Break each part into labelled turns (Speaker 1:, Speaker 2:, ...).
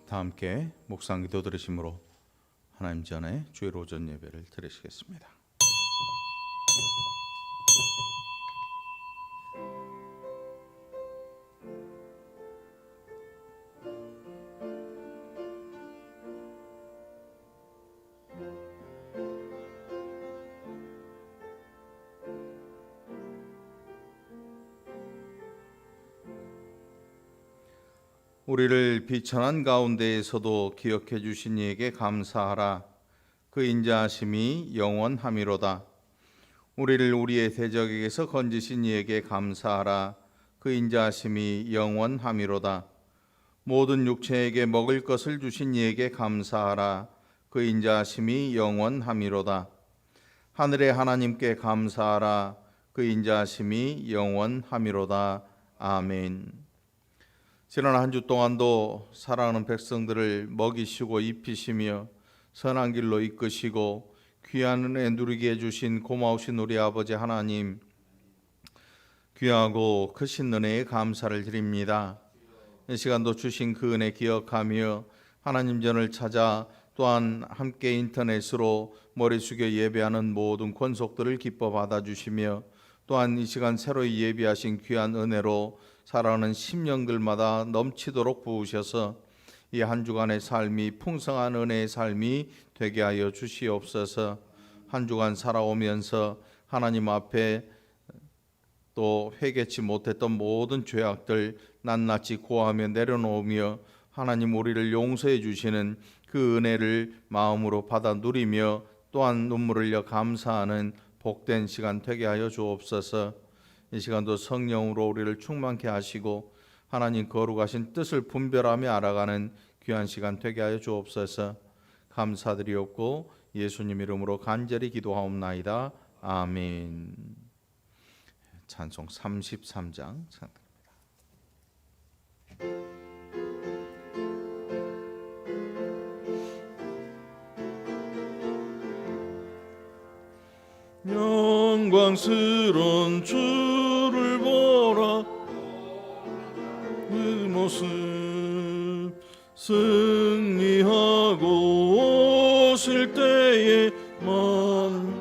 Speaker 1: 다 함께 묵상 기도 드리심으로 하나님 전에 주일 오전 예배를 드리시겠습니다. 우리를 비천한 가운데에서도 기억해 주신 이에게 감사하라. 그 인자하심이 영원함이로다. 우리를 우리의 대적에게서 건지신 이에게 감사하라. 그 인자하심이 영원함이로다. 모든 육체에게 먹을 것을 주신 이에게 감사하라. 그 인자하심이 영원함이로다. 하늘의 하나님께 감사하라. 그 인자하심이 영원함이로다. 아멘. 지난 한 주 동안도 사랑하는 백성들을 먹이시고 입히시며 선한 길로 이끄시고 귀한 은혜 누리게 해주신 고마우신 우리 아버지 하나님, 귀하고 크신 은혜에 감사를 드립니다. 이 시간도 주신 그 은혜 기억하며 하나님 전을 찾아 또한 함께 인터넷으로 머리 숙여 예배하는 모든 권속들을 기뻐 받아주시며 또한 이 시간 새로이 예비하신 귀한 은혜로 살아가는 심령들마다 넘치도록 부으셔서 이 한 주간의 삶이 풍성한 은혜의 삶이 되게 하여 주시옵소서. 한 주간 살아오면서 하나님 앞에 또 회개치 못했던 모든 죄악들 낱낱이 고하며 내려놓으며 하나님 우리를 용서해 주시는 그 은혜를 마음으로 받아 누리며 또한 눈물을 흘려 감사하는 복된 시간 되게 하여 주옵소서. 이 시간도 성령으로 우리를 충만케 하시고 하나님 거룩하신 뜻을 분별하며 알아가는 귀한 시간 되게 하여 주옵소서. 감사드리옵고 예수님 이름으로 간절히 기도하옵나이다. 아멘. 찬송 33장 찬송합니다. 영광스러운 주를 보라. 그 모습 승리하고 오실 때에 만대하라.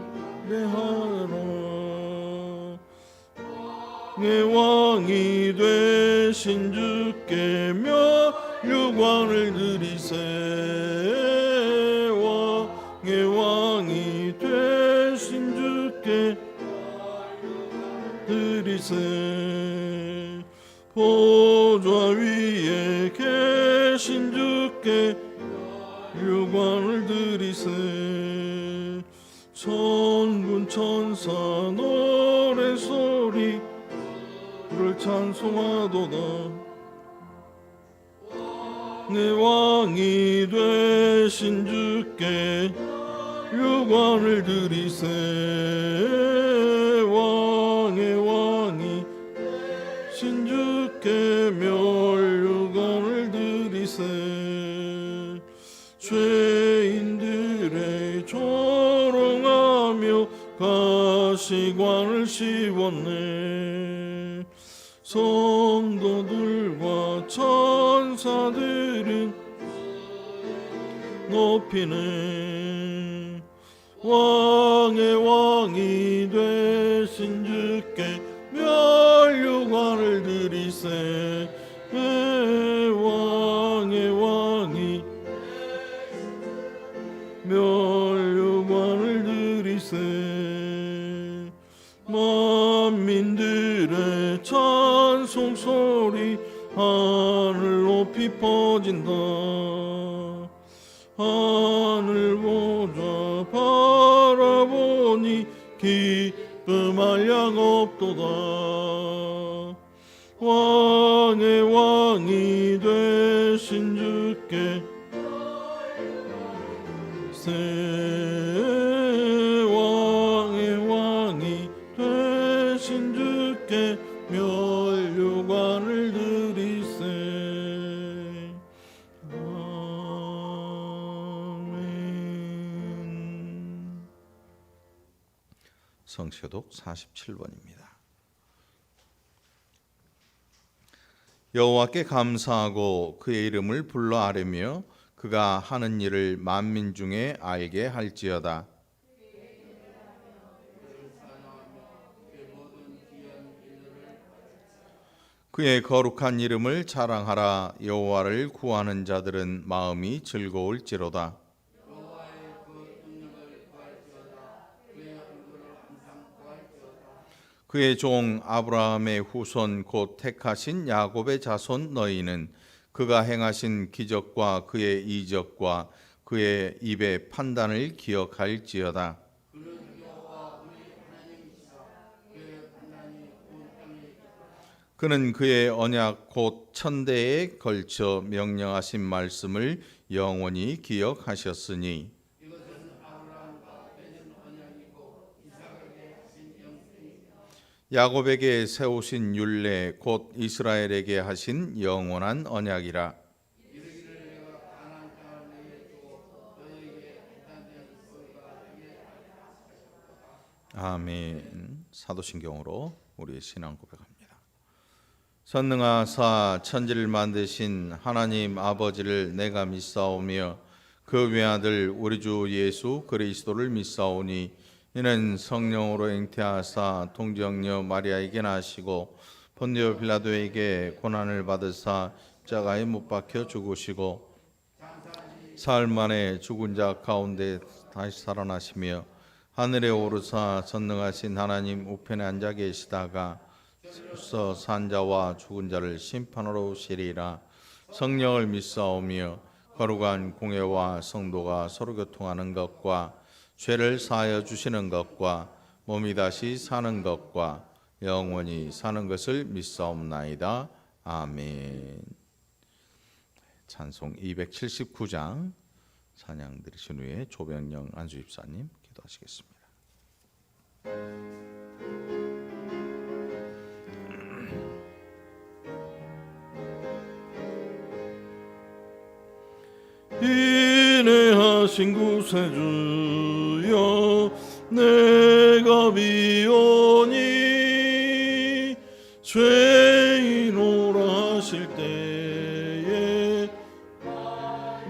Speaker 1: 내 왕이 되신 주께 면류관을 드리세. 왕의 왕이 되신 주께 드리세. 보좌 위에 계신 주께 유관을 드리세. 천군 천사 노래소리 를 찬송하도다. 내 왕이 되신 주께 유관을 드리세. 왕의 왕이 되신 주께 멸류관을 드리세. 죄인들의 조롱하며 가시관을 씌웠네. 성도들과 천사들은 높이네. 왕의 왕이 되신 주께 멸류관을 드리세. 왕의 왕이 멸류관을 드리세. 만민들의 찬송 소리 하늘 높이 퍼진다. 하늘 보자 바라보니 기쁨할 양 없도다. 왕의 왕이 되신 주께 왕의 왕이 되신 주께 멸류관을 드리세. 아멘. 성시독 47번입니다. 여호와께 감사하고 그의 이름을 불러 아뢰며 그가 하는 일을 만민 중에 알게 할지어다. 그의 거룩한 이름을 자랑하라. 여호와를 구하는 자들은 마음이 즐거울지로다. 그의 종 아브라함의 후손 곧 택하신 야곱의 자손 너희는 그가 행하신 기적과 그의 이적과 그의 입의 판단을 기억할지어다. 그는 그의 언약 곧 천대에 걸쳐 명령하신 말씀을 영원히 기억하셨으니 야곱에게 세우신 율례 곧 이스라엘에게 하신 영원한 언약이라. 아멘. 사도신경으로 우리의 신앙 고백합니다. 선능하사 천지를 만드신 하나님 아버지를 내가 믿사오며 그 외아들 우리 주 예수 그리스도를 믿사오니 이는 성령으로 잉태하사 동정녀 마리아에게 나시고 본디오 빌라도에게 고난을 받으사 십자가에 못 박혀 죽으시고 사흘 만에 죽은 자 가운데 다시 살아나시며 하늘에 오르사 전능하신 하나님 우편에 앉아 계시다가 서 산자와 죽은 자를 심판하러 오시리라. 성령을 믿사오며 거룩한 공회와 성도가 서로 교통하는 것과 죄를 사하여 주시는 것과 몸이 다시 사는 것과 영원히 사는 것을 믿사옵나이다. 아멘. 찬송 279장 찬양 들으신 후에 조병영 안수집사님 기도하시겠습니다. 인내하신 구세주여 내가 비오니 죄인오라 하실 때에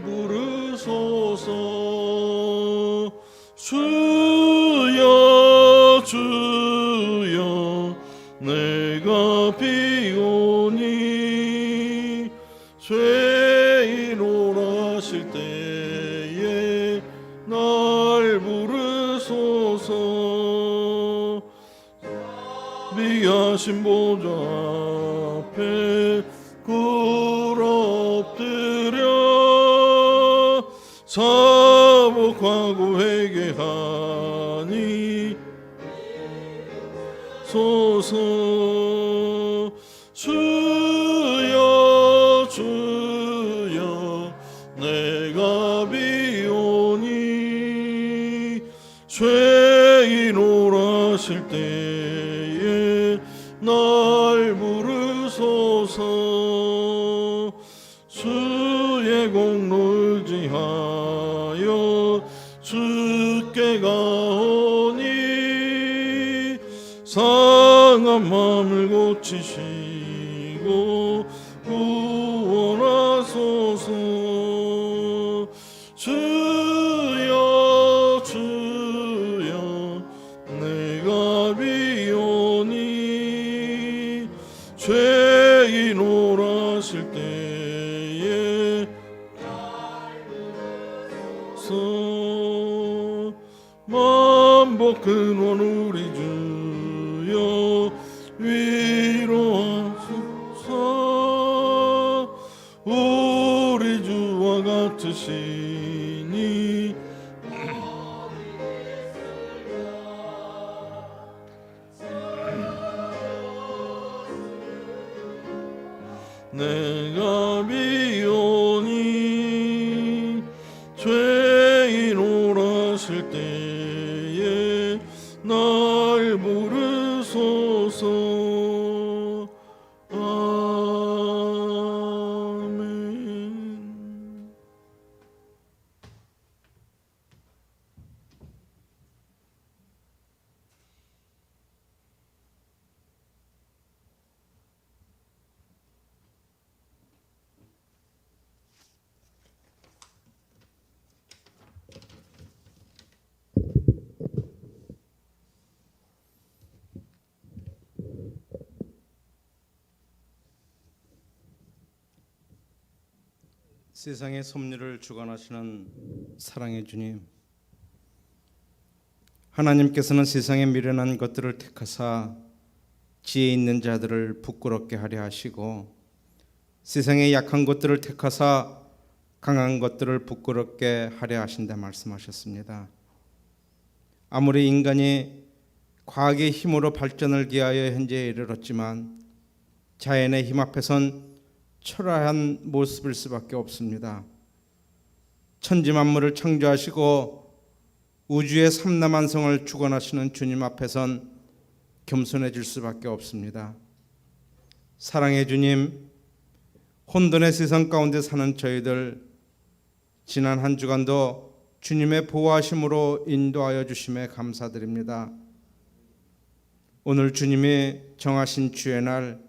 Speaker 1: 부르소서. 주여 주여 내가 비오니 죄인오라 하실 때에 날 부르소서. 미하신 보좌 앞에 꿇어 엎드려 사복하고 회개하니 소서. 주여 주여 내가 비오니 죄인오라 하실 때에 날 부르소서. 주의 공로를 지하여 주께 가오니 상한 마음을 고치시고 구원하소서. 주여 주여 내가 비오니 죄인오라 하실 때에 만복 근원 우리 주여 위로하소서. 우리 주와 같으시니 내가 비오니 죄인오라 하실 때에 날 부르소서. 아멘.
Speaker 2: 세상의 섭리를 주관하시는 사랑의 주님, 하나님께서는 세상에 미련한 것들을 택하사 지혜 있는 자들을 부끄럽게 하려 하시고, 세상의 약한 것들을 택하사 강한 것들을 부끄럽게 하려 하신다 말씀하셨습니다. 아무리 인간이 과학의 힘으로 발전을 기하여 현재에 이르렀지만 자연의 힘 앞에선 초라한 모습일 수밖에 없습니다. 천지 만물을 창조하시고 우주의 삼라만성을 주관하시는 주님 앞에선 겸손해질 수밖에 없습니다. 사랑의 주님, 혼돈의 세상 가운데 사는 저희들, 지난 한 주간도 주님의 보호하심으로 인도하여 주심에 감사드립니다. 오늘 주님이 정하신 주의 날,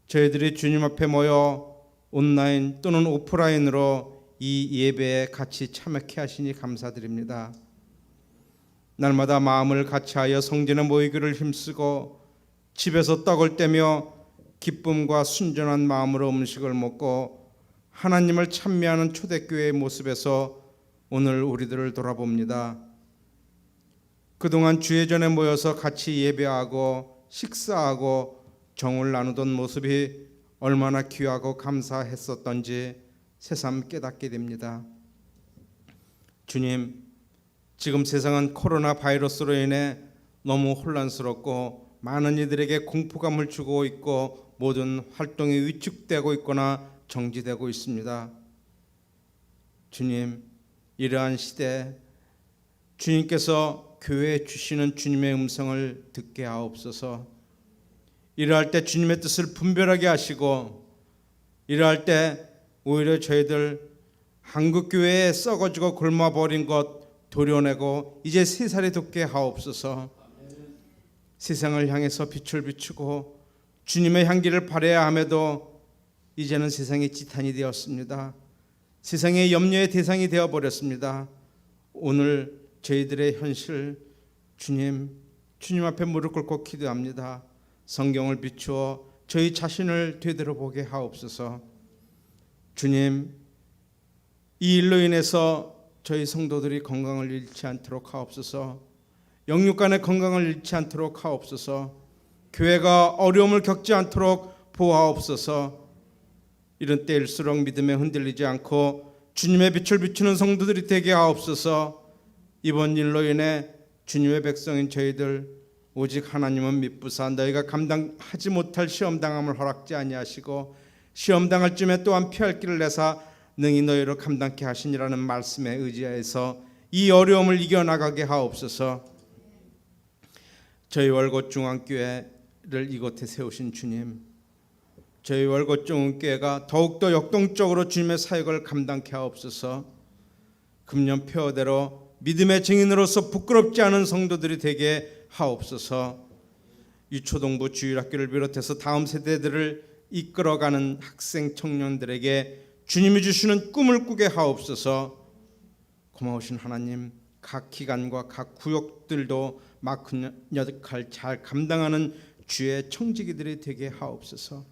Speaker 2: 저희들이 주님 앞에 모여 온라인 또는 오프라인으로 이 예배에 같이 참여케 하시니 감사드립니다. 날마다 마음을 같이하여 성전에 모이기를 힘쓰고 집에서 떡을 떼며 기쁨과 순전한 마음으로 음식을 먹고 하나님을 찬미하는 초대교회의 모습에서 오늘 우리들을 돌아봅니다. 그동안 주의 전에 모여서 같이 예배하고 식사하고 정을 나누던 모습이 얼마나 귀하고 감사했었던지 새삼 깨닫게 됩니다. 주님, 지금 세상은 코로나 바이러스로 인해 너무 혼란스럽고 많은 이들에게 공포감을 주고 있고 모든 활동이 위축되고 있거나 정지되고 있습니다. 주님, 이러한 시대 주님께서 교회에 주시는 주님의 음성을 듣게 하옵소서. 이러할 때 주님의 뜻을 분별하게 하시고, 이러할 때 오히려 저희들 한국교회에 썩어지고 굶어버린 것 도려내고 이제 새살이 돋게 하옵소서. 세상을 향해서 빛을 비추고 주님의 향기를 발해야 함에도 이제는 세상이 지탄이 되었습니다. 세상의 염려의 대상이 되어버렸습니다. 오늘 저희들의 현실, 주님 앞에 무릎 꿇고 기도합니다. 성경을 비추어 저희 자신을 되돌아보게 하옵소서. 주님, 이 일로 인해서 저희 성도들이 건강을 잃지 않도록 하옵소서. 영육간의 건강을 잃지 않도록 하옵소서. 교회가 어려움을 겪지 않도록 보호하옵소서. 이런 때일수록 믿음에 흔들리지 않고 주님의 빛을 비추는 성도들이 되게 하옵소서. 이번 일로 인해 주님의 백성인 저희들 오직 하나님은 미쁘사 너희가 감당하지 못할 시험당함을 허락지 아니하시고 시험당할 쯤에 또한 피할 길을 내사 능히 너희로 감당케 하시니라는 말씀에 의지하여서 이 어려움을 이겨나가게 하옵소서. 저희 월곶 중앙교회를 이곳에 세우신 주님, 저희 월곶 중앙교회가 더욱더 역동적으로 주님의 사역을 감당케 하옵소서. 금년 표어대로 믿음의 증인으로서 부끄럽지 않은 성도들이 되게 하옵소서. 유초동부 주일학교를 비롯해서 다음 세대들을 이끌어가는 학생 청년들에게 주님이 주시는 꿈을 꾸게 하옵소서. 고마우신 하나님, 각 기관과 각 구역들도 맡은 역할 잘 감당하는 주의 청지기들이 되게 하옵소서.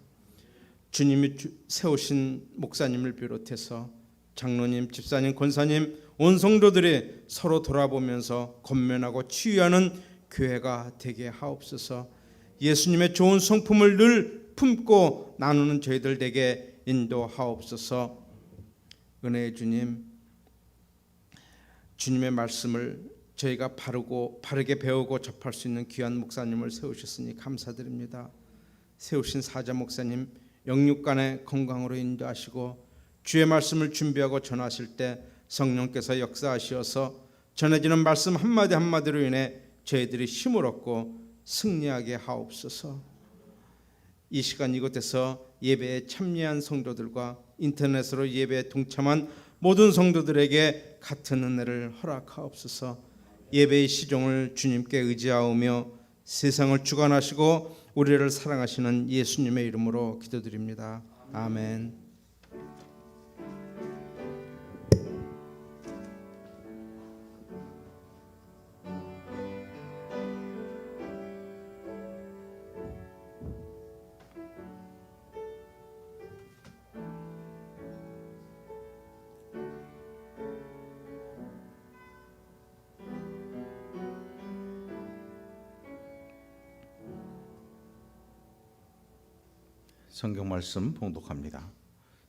Speaker 2: 주님이 세우신 목사님을 비롯해서 장로님, 집사님, 권사님, 온 성도들이 서로 돌아보면서 권면하고 치유하는 교회가 되게 하옵소서. 예수님의 좋은 성품을 늘 품고 나누는 저희들 되게 인도하옵소서. 은혜의 주님, 주님의 말씀을 저희가 바르게 배우고 접할 수 있는 귀한 목사님을 세우셨으니 감사드립니다. 세우신 사자 목사님 영육간의 건강으로 인도하시고 주의 말씀을 준비하고 전하실 때 성령께서 역사하시어서 전해지는 말씀 한마디 한마디로 인해 저희들이 힘을 얻고 승리하게 하옵소서. 이 시간 이곳에서 예배에 참여한 성도들과 인터넷으로 예배에 동참한 모든 성도들에게 같은 은혜를 허락하옵소서. 예배의 시종을 주님께 의지하오며 세상을 주관하시고 우리를 사랑하시는 예수님의 이름으로 기도드립니다. 아멘.
Speaker 1: 성경 말씀 봉독합니다.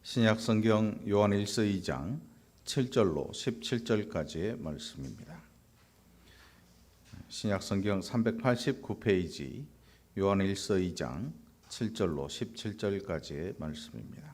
Speaker 1: 신약 성경 요한일서 2장 7절로 17절까지의 말씀입니다. 신약 성경 389페이지 요한일서 2장 7절로 17절까지의 말씀입니다.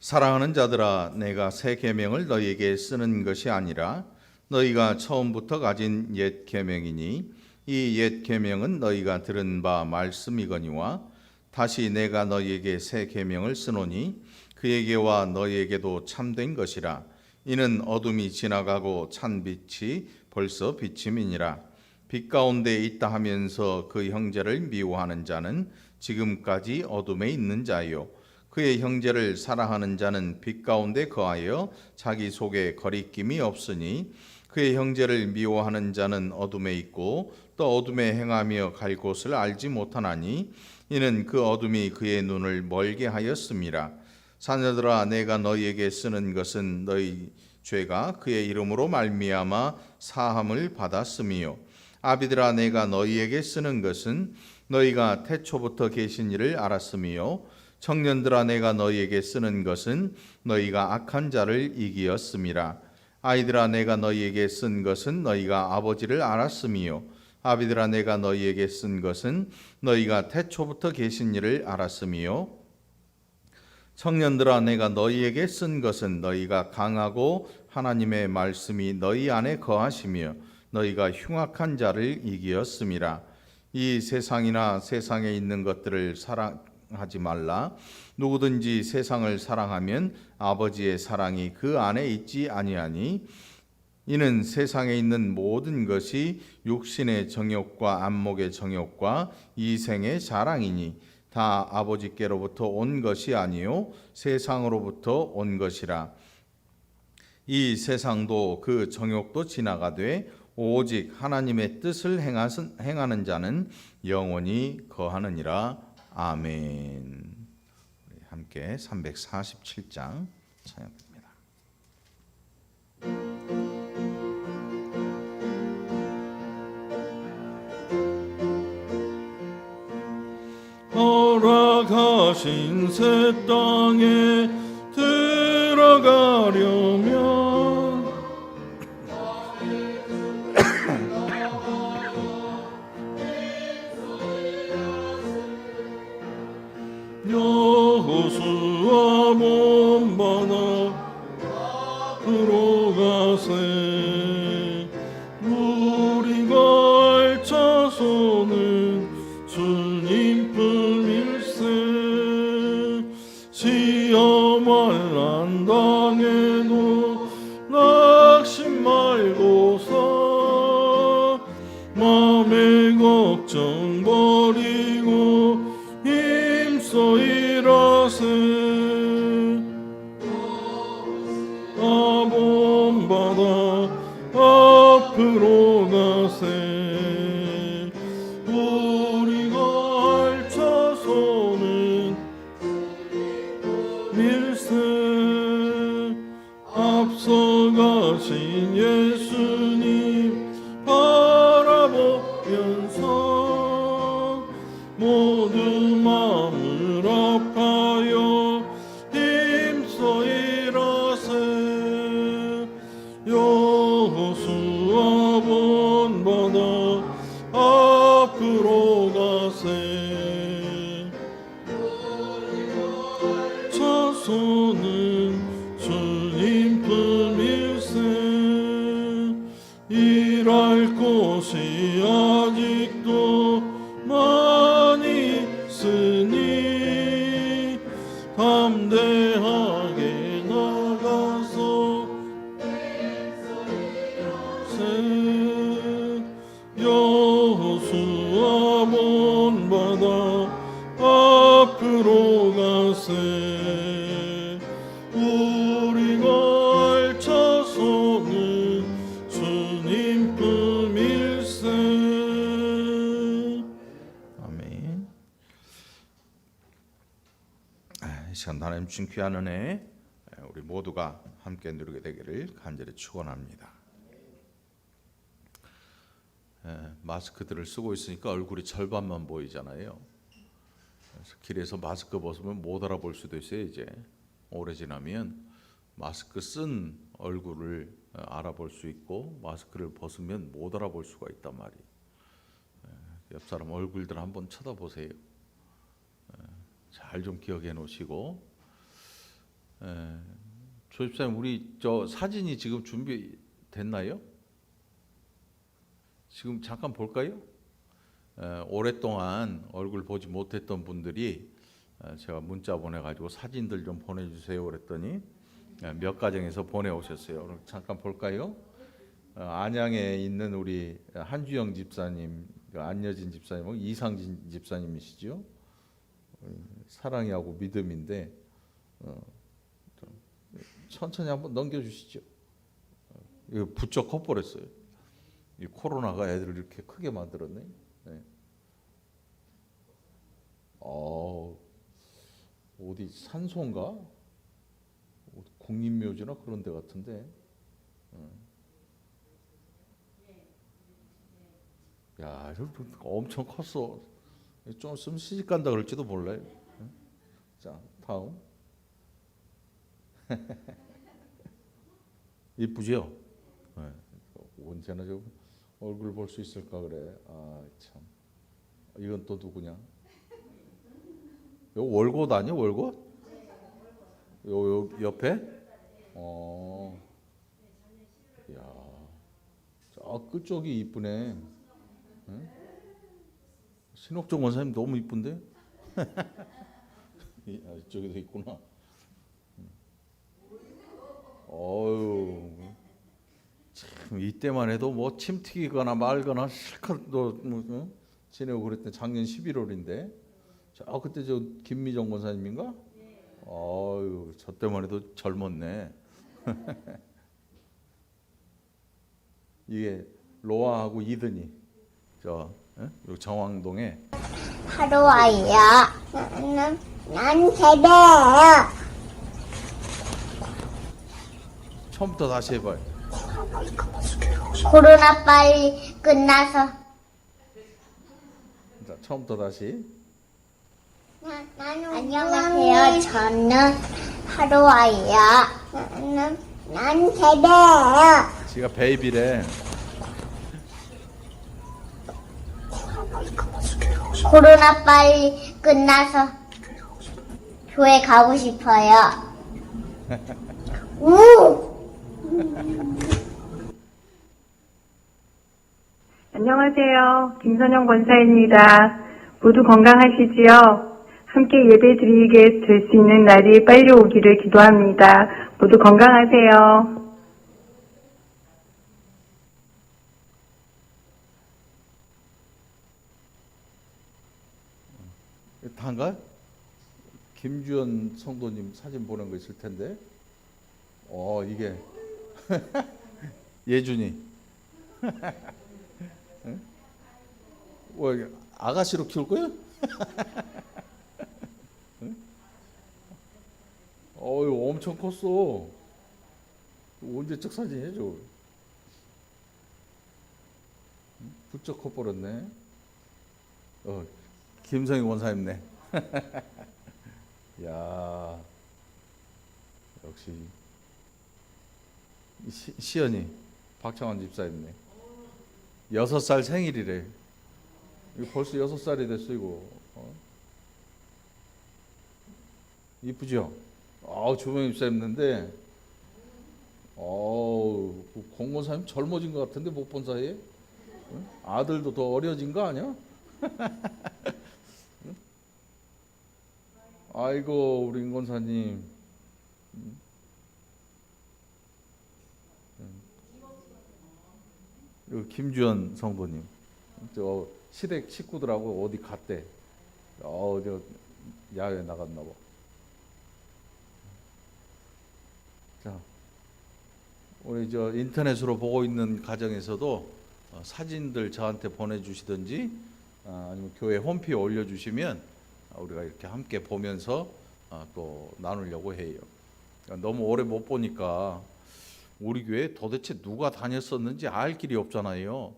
Speaker 1: 사랑하는 자들아, 내가 새 계명을 너희에게 쓰는 것이 아니라 너희가 처음부터 가진 옛 계명이니 이 옛 계명은 너희가 들은 바 말씀이거니와 다시 내가 너희에게 새 계명을 쓰노니 그에게와 너희에게도 참된 것이라. 이는 어둠이 지나가고 찬 빛이 벌써 비침이니라. 빛 가운데 있다 하면서 그 형제를 미워하는 자는 지금까지 어둠에 있는 자요, 그의 형제를 사랑하는 자는 빛 가운데 거하여 자기 속에 거리낌이 없으니 그의 형제를 미워하는 자는 어둠에 있고 또 어둠에 행하며 갈 곳을 알지 못하나니 이는 그 어둠이 그의 눈을 멀게 하였음이라. 자녀들아, 내가 너희에게 쓰는 것은 너희 죄가 그의 이름으로 말미암아 사함을 받았음이요, 아비들아, 내가 너희에게 쓰는 것은 너희가 태초부터 계신 이를 알았음이요, 청년들아, 내가 너희에게 쓰는 것은 너희가 악한 자를 이기었음이라. 아이들아, 내가 너희에게 쓴 것은 너희가 아버지를 알았음이요, 아비들아, 내가 너희에게 쓴 것은 너희가 태초부터 계신 이를 알았음이요, 청년들아, 내가 너희에게 쓴 것은 너희가 강하고 하나님의 말씀이 너희 안에 거하시며 너희가 흉악한 자를 이기었음이라. 이 세상이나 세상에 있는 것들을 사랑하지 말라. 누구든지 세상을 사랑하면 아버지의 사랑이 그 안에 있지 아니하니 이는 세상에 있는 모든 것이 육신의 정욕과 안목의 정욕과 이생의 자랑이니 다 아버지께로부터 온 것이 아니요 세상으로부터 온 것이라. 이 세상도 그 정욕도 지나가되 오직 하나님의 뜻을 행하는 자는 영원히 거하느니라. 아멘. 우리 함께 347장 찬양합니다.
Speaker 3: 허락하신 새 땅에 들어가려면 여호수아 먼바다 들어가세. 우리가 알 자손은 주님 뿐일세. 시험을 난 당해도 낙심 말고서 맘의 걱정 버리고 힘써 일하세. 아본바다 앞으로 가세. 우리가 알 자손은 밀세. 앞서가신 예수님 바라보면서 모두 마음을 아파요 힘써 일하세. 여호수아 본바다 앞으로 가세. 자손은 주님 뿐일세. 일할 곳이 아직도 많이 있으니 담대하게 나가서 여호수아 본바다 앞으로 가세. 우리가 알 자손은 주님 뿐일세.
Speaker 1: 아멘. 이 시간 하나님 주신 귀한 은혜 우리 모두가 함께 누리게 되기를 간절히 축원합니다. 마스크들을 쓰고 있으니까 얼굴이 절반만 보이잖아요. 그래서 길에서 마스크 벗으면 못 알아볼 수도 있어요. 이제 오래 지나면 마스크 쓴 얼굴을 알아볼 수 있고 마스크를 벗으면 못 알아볼 수가 있단 말이에요. 옆 사람 얼굴들 한번 쳐다보세요. 잘 좀 기억해 놓으시고. 조집사님, 우리 저 사진이 지금 준비됐나요? 지금 잠깐 볼까요? 오랫동안 얼굴 보지 못했던 분들이 제가 문자 보내가지고 사진들 좀 보내주세요 그랬더니 몇 가정에서 보내오셨어요. 오늘 잠깐 볼까요? 안양에 있는 우리 한주영 집사님, 안여진 집사님, 이상진 집사님이시죠. 사랑이하고 믿음인데 천천히 한번 넘겨주시죠. 이거 부쩍 커버렸어요. 이 코로나가 애들을 이렇게 크게 만들었네. 네. 어디 산소인가? 어디 국립묘지나 그런 데 같은데. 야, 이거 엄청 컸어. 좀 있으면 시집 간다 그럴지도 몰라요. 자, 다음. 이쁘죠? 네. 언제나 좀 얼굴 볼 수 있을까 그래. 아, 참. 이건 또 누구냐? 요 월곶 아니야? 월곶? 요 옆에? 야, 저 끝쪽이 이쁘네. 응? 신옥정 원사님 너무 이쁜데? 이쪽에도 있구나. 어유, 참 이때만 해도 뭐 침 튀기거나 말거나 실컷 뭐, 지내고 그랬더니 작년 11월인데, 자 그때 저 김미정 권사님인가? 어유, 저 때만 해도 젊었네. 이게 로아하고 이든이 저 여기 정왕동에
Speaker 4: 하루아이야. 난 세대야.
Speaker 1: 처음부터 다시 해봐요.
Speaker 4: 코로나 빨리 끝나서.
Speaker 1: 자, 처음부터 다시.
Speaker 4: 안녕하세요. 저는 하루아이야. 난 세대야.
Speaker 1: 지가 베이비래.
Speaker 4: 코로나 빨리 끝나서 교회 가고 싶어요. 우!
Speaker 5: 안녕하세요. 김선영 권사입니다. 모두 건강하시지요? 함께 예배 드리게 될 수 있는 날이 빨리 오기를 기도합니다. 모두 건강하세요.
Speaker 1: 다인가? 김주연 성도님 사진 보낸 거 있을 텐데. 이게 예준이. 응? 이게 아가씨로 키울 거야? 응? 이거 엄청 컸어. 언제적 사진이야, 저? 부쩍 커버렸네. 김성희 원사님네. 야, 역시 시연이 박창환 집사님네. 6살 생일이래. 이거 벌써 6살이 됐어 이거. 이쁘죠? 주병 집사님인데, 공무사님 젊어진 것 같은데 못 본 사이에. 응? 아들도 더 어려진 거 아니야? 아이고 우리 임권사님. 여기 김주연 성도님, 저 시댁 식구들하고 어디 갔대. 저 야외 나갔나 봐. 자, 우리 저 인터넷으로 보고 있는 가정에서도 사진들 저한테 보내주시든지 아니면 교회 홈페이지에 올려주시면 우리가 이렇게 함께 보면서 또 나누려고 해요. 너무 오래 못 보니까 우리 교회 도대체 누가 다녔었는지 알 길이 없잖아요.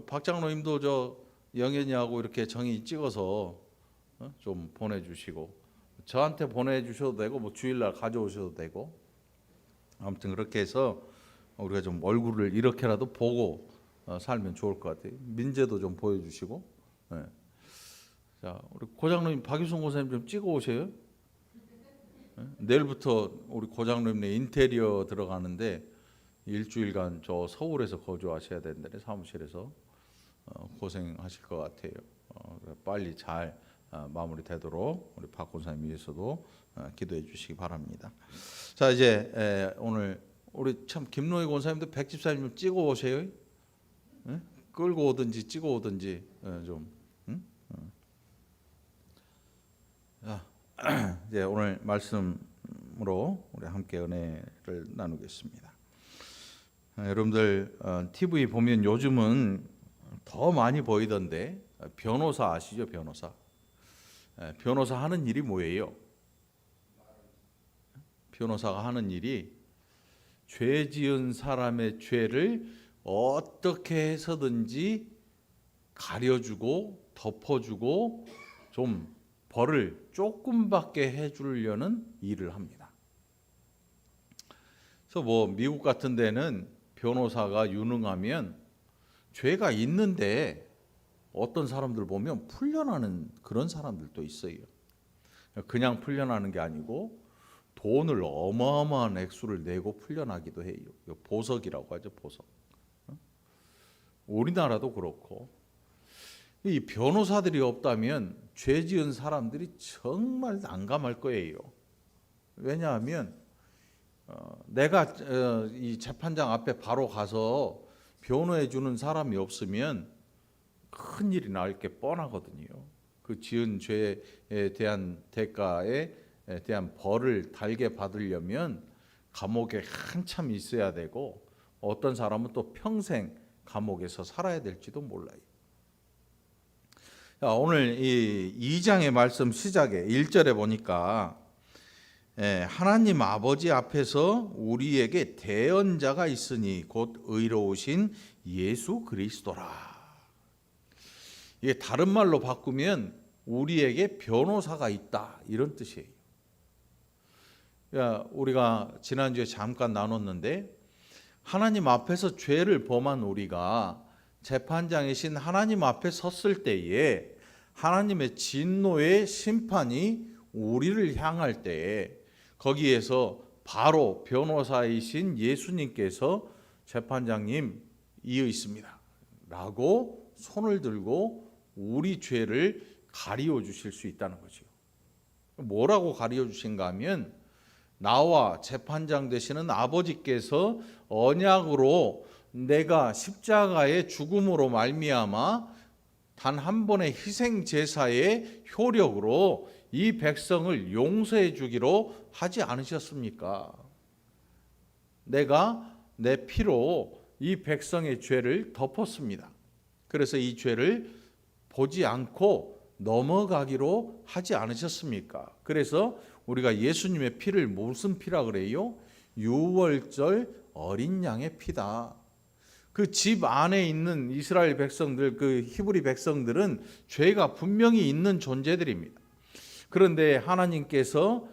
Speaker 1: 박 장로님도 저 영현이하고 이렇게 정의 찍어서 좀 보내주시고, 저한테 보내주셔도 되고 뭐 주일날 가져오셔도 되고, 아무튼 그렇게 해서 우리가 좀 얼굴을 이렇게라도 보고 살면 좋을 것 같아요. 민재도 좀 보여주시고. 네. 자, 우리 고장로님 박유성 고사님 좀 찍어 오세요. 네? 내일부터 우리 고장로님 인테리어 들어가는데 일주일간 저 서울에서 거주하셔야 된다네. 사무실에서 고생하실 것 같아요. 빨리 잘 마무리되도록 우리 박 권사님 위해서도 기도해 주시기 바랍니다. 자, 이제 오늘 우리 참 김노희 권사님도 백집사님 좀 찍어 오세요. 네? 끌고 오든지 찍어 오든지 좀. 자, 이제 오늘 말씀으로 우리 함께 은혜를 나누겠습니다. 여러분들 TV 보면 요즘은 더 많이 보이던데 변호사 아시죠? 변호사. 변호사 하는 일이 뭐예요? 변호사가 하는 일이 죄 지은 사람의 죄를 어떻게 해서든지 가려주고 덮어주고 좀 벌을 조금 받게 해주려는 일을 합니다. 그래서 뭐 미국 같은 데는 변호사가 유능하면 죄가 있는데 어떤 사람들 보면 풀려나는 그런 사람들도 있어요. 그냥 풀려나는 게 아니고 돈을 어마어마한 액수를 내고 풀려나기도 해요. 보석이라고 하죠, 보석. 우리나라도 그렇고 이 변호사들이 없다면 죄 지은 사람들이 정말 난감할 거예요. 왜냐하면 내가 이 재판장 앞에 바로 가서 변호해 주는 사람이 없으면 큰 일이 날 게 뻔하거든요. 그 지은 죄에 대한 대가에 대한 벌을 달게 받으려면 감옥에 한참 있어야 되고 어떤 사람은 또 평생 감옥에서 살아야 될지도 몰라요. 자, 오늘 이 2장의 말씀 시작에 1절에 보니까 하나님 아버지 앞에서 우리에게 대언자가 있으니 곧 의로우신 예수 그리스도라. 이게 다른 말로 바꾸면 우리에게 변호사가 있다 이런 뜻이에요. 우리가 지난주에 잠깐 나눴는데 하나님 앞에서 죄를 범한 우리가 재판장이신 하나님 앞에 섰을 때에 하나님의 진노의 심판이 우리를 향할 때에 거기에서 바로 변호사이신 예수님께서 재판장님 이의 있습니다 라고 손을 들고 우리 죄를 가리워 주실 수 있다는 거죠. 뭐라고 가리워 주신가 하면 나와 재판장 되시는 아버지께서 언약으로 내가 십자가의 죽음으로 말미암아 단 한 번의 희생 제사의 효력으로 이 백성을 용서해 주기로 하지 않으셨습니까? 내가 내 피로 이 백성의 죄를 덮었습니다. 그래서 이 죄를 보지 않고 넘어가기로 하지 않으셨습니까? 그래서 우리가 예수님의 피를 무슨 피라 그래요? 유월절 어린 양의 피다. 그 집 안에 있는 이스라엘 백성들, 그 히브리 백성들은 죄가 분명히 있는 존재들입니다. 그런데 하나님께서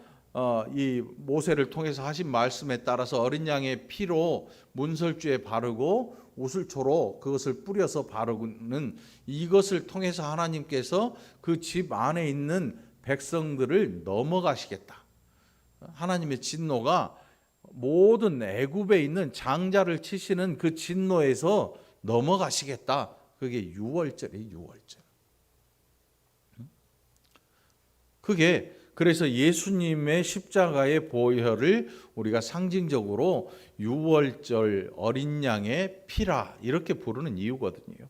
Speaker 1: 이 모세를 통해서 하신 말씀에 따라서 어린 양의 피로 문설주에 바르고 우슬초로 그것을 뿌려서 바르는 이것을 통해서 하나님께서 그 집 안에 있는 백성들을 넘어가시겠다. 하나님의 진노가 모든 애굽에 있는 장자를 치시는 그 진노에서 넘어가시겠다. 그게 유월절이에요. 유월절. 그게 그래서 예수님의 십자가의 보혈을 우리가 상징적으로 유월절 어린 양의 피라 이렇게 부르는 이유거든요.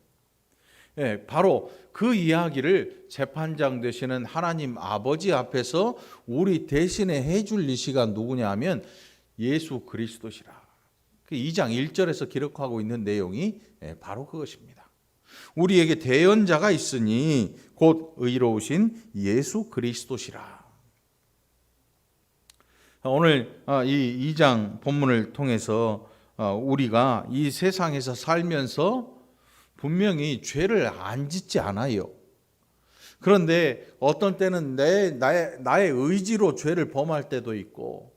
Speaker 1: 바로 그 이야기를 재판장 되시는 하나님 아버지 앞에서 우리 대신에 해줄 이시가 누구냐 하면 예수 그리스도시라. 2장 1절에서 기록하고 있는 내용이 바로 그것입니다. 우리에게 대언자가 있으니 곧 의로우신 예수 그리스도시라. 오늘 이 2장 본문을 통해서 우리가 이 세상에서 살면서 분명히 죄를 안 짓지 않아요. 그런데 어떤 때는 나의 의지로 죄를 범할 때도 있고,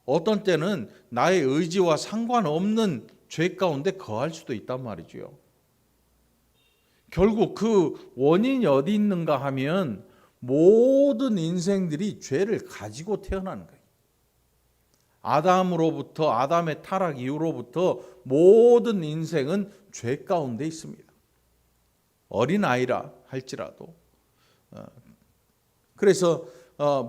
Speaker 1: 어떤 때는 나의 의지와 상관없는 죄 가운데 거할 수도 있단 말이죠. 결국 그 원인이 어디 있는가 하면 모든 인생들이 죄를 가지고 태어나는 거예요. 아담의 타락 이후로부터 모든 인생은 죄 가운데 있습니다. 어린아이라 할지라도. 그래서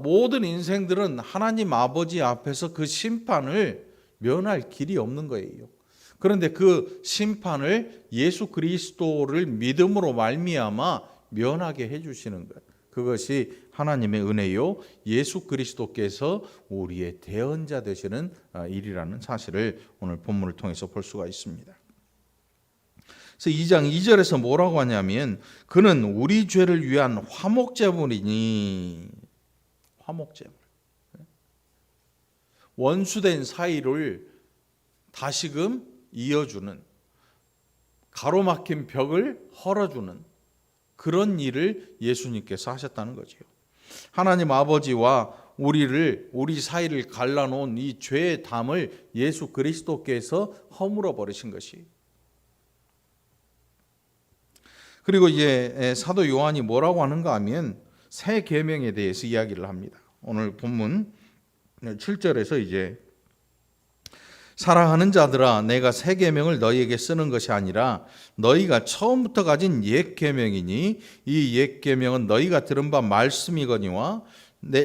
Speaker 1: 모든 인생들은 하나님 아버지 앞에서 그 심판을 면할 길이 없는 거예요. 그런데 그 심판을 예수 그리스도를 믿음으로 말미암아 면하게 해주시는 것, 그것이 하나님의 은혜요, 예수 그리스도께서 우리의 대언자 되시는 일이라는 사실을 오늘 본문을 통해서 볼 수가 있습니다. 그래서 2장 2절에서 뭐라고 하냐면, 그는 우리 죄를 위한 화목제물이니, 화목제물, 원수된 사이를 다시금 이어주는, 가로막힌 벽을 헐어주는 그런 일을 예수님께서 하셨다는 거죠. 하나님 아버지와 우리 사이를 갈라놓은 이 죄의 담을 예수 그리스도께서 허물어 버리신 것이. 그리고 이제 사도 요한이 뭐라고 하는가 하면 새 계명에 대해서 이야기를 합니다. 오늘 본문 7절에서 이제 사랑하는 자들아, 내가 새 계명을 너희에게 쓰는 것이 아니라 너희가 처음부터 가진 옛 계명이니 이 옛 계명은 너희가 들은 바 말씀이거니와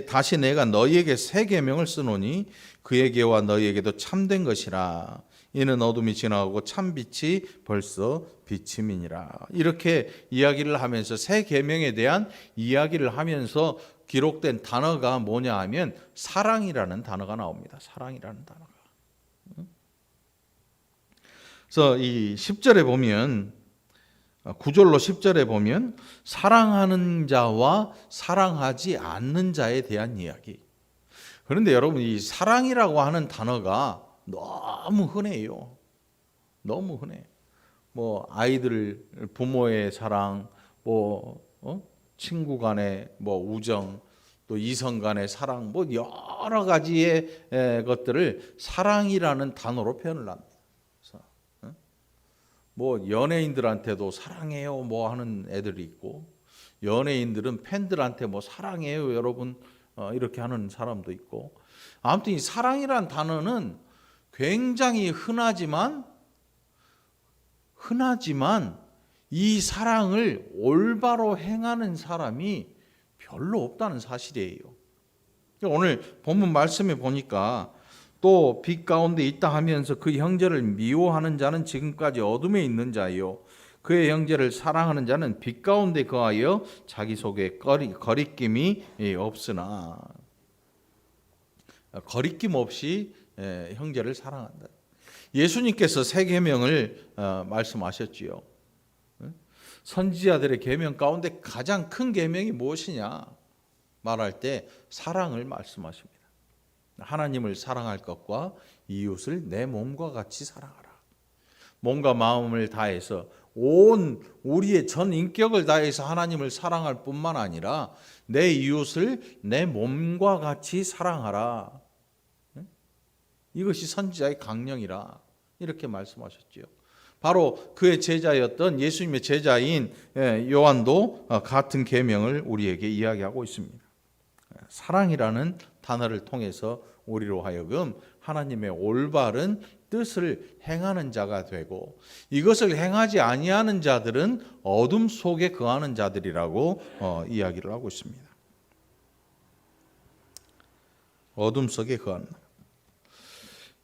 Speaker 1: 다시 내가 너희에게 새 계명을 쓰노니 그에게와 너희에게도 참된 것이라. 이는 어둠이 지나가고 참 빛이 벌써 비침이니라. 이렇게 이야기를 하면서 새 계명에 대한 이야기를 하면서 기록된 단어가 뭐냐 하면 사랑이라는 단어가 나옵니다. 사랑이라는 단어가. 그래서 이 10절에 보면, 9절로 10절에 보면 사랑하는 자와 사랑하지 않는 자에 대한 이야기. 그런데 여러분, 이 사랑이라고 하는 단어가 너무 흔해요. 너무 흔해. 뭐 아이들 부모의 사랑, 친구 간의 우정, 또 이성 간의 사랑, 여러 가지의 것들을 사랑이라는 단어로 표현을 합니다. 연예인들한테도 사랑해요 하는 애들이 있고, 연예인들은 팬들한테 사랑해요 여러분 이렇게 하는 사람도 있고, 아무튼 이 사랑이란 단어는 굉장히 흔하지만 이 사랑을 올바로 행하는 사람이 별로 없다는 사실이에요. 오늘 본문 말씀에 보니까 또 빛 가운데 있다 하면서 그 형제를 미워하는 자는 지금까지 어둠에 있는 자요, 그의 형제를 사랑하는 자는 빛 가운데 거하여 자기 속에 거리낌이 없으나. 거리낌 없이 형제를 사랑한다. 예수님께서 새 계명을 말씀하셨지요. 선지자들의 계명 가운데 가장 큰 계명이 무엇이냐 말할 때 사랑을 말씀하십니다. 하나님을 사랑할 것과 이웃을 내 몸과 같이 사랑하라. 몸과 마음을 다해서 우리의 전 인격을 다해서 하나님을 사랑할 뿐만 아니라 내 이웃을 내 몸과 같이 사랑하라. 이것이 선지자의 강령이라 이렇게 말씀하셨지요. 바로 그의 제자였던 예수님의 제자인 요한도 같은 계명을 우리에게 이야기하고 있습니다. 사랑이라는 단어를 통해서 우리로 하여금 하나님의 올바른 뜻을 행하는 자가 되고, 이것을 행하지 아니하는 자들은 어둠 속에 거하는 자들이라고 이야기를 하고 있습니다. 어둠 속에 거하는,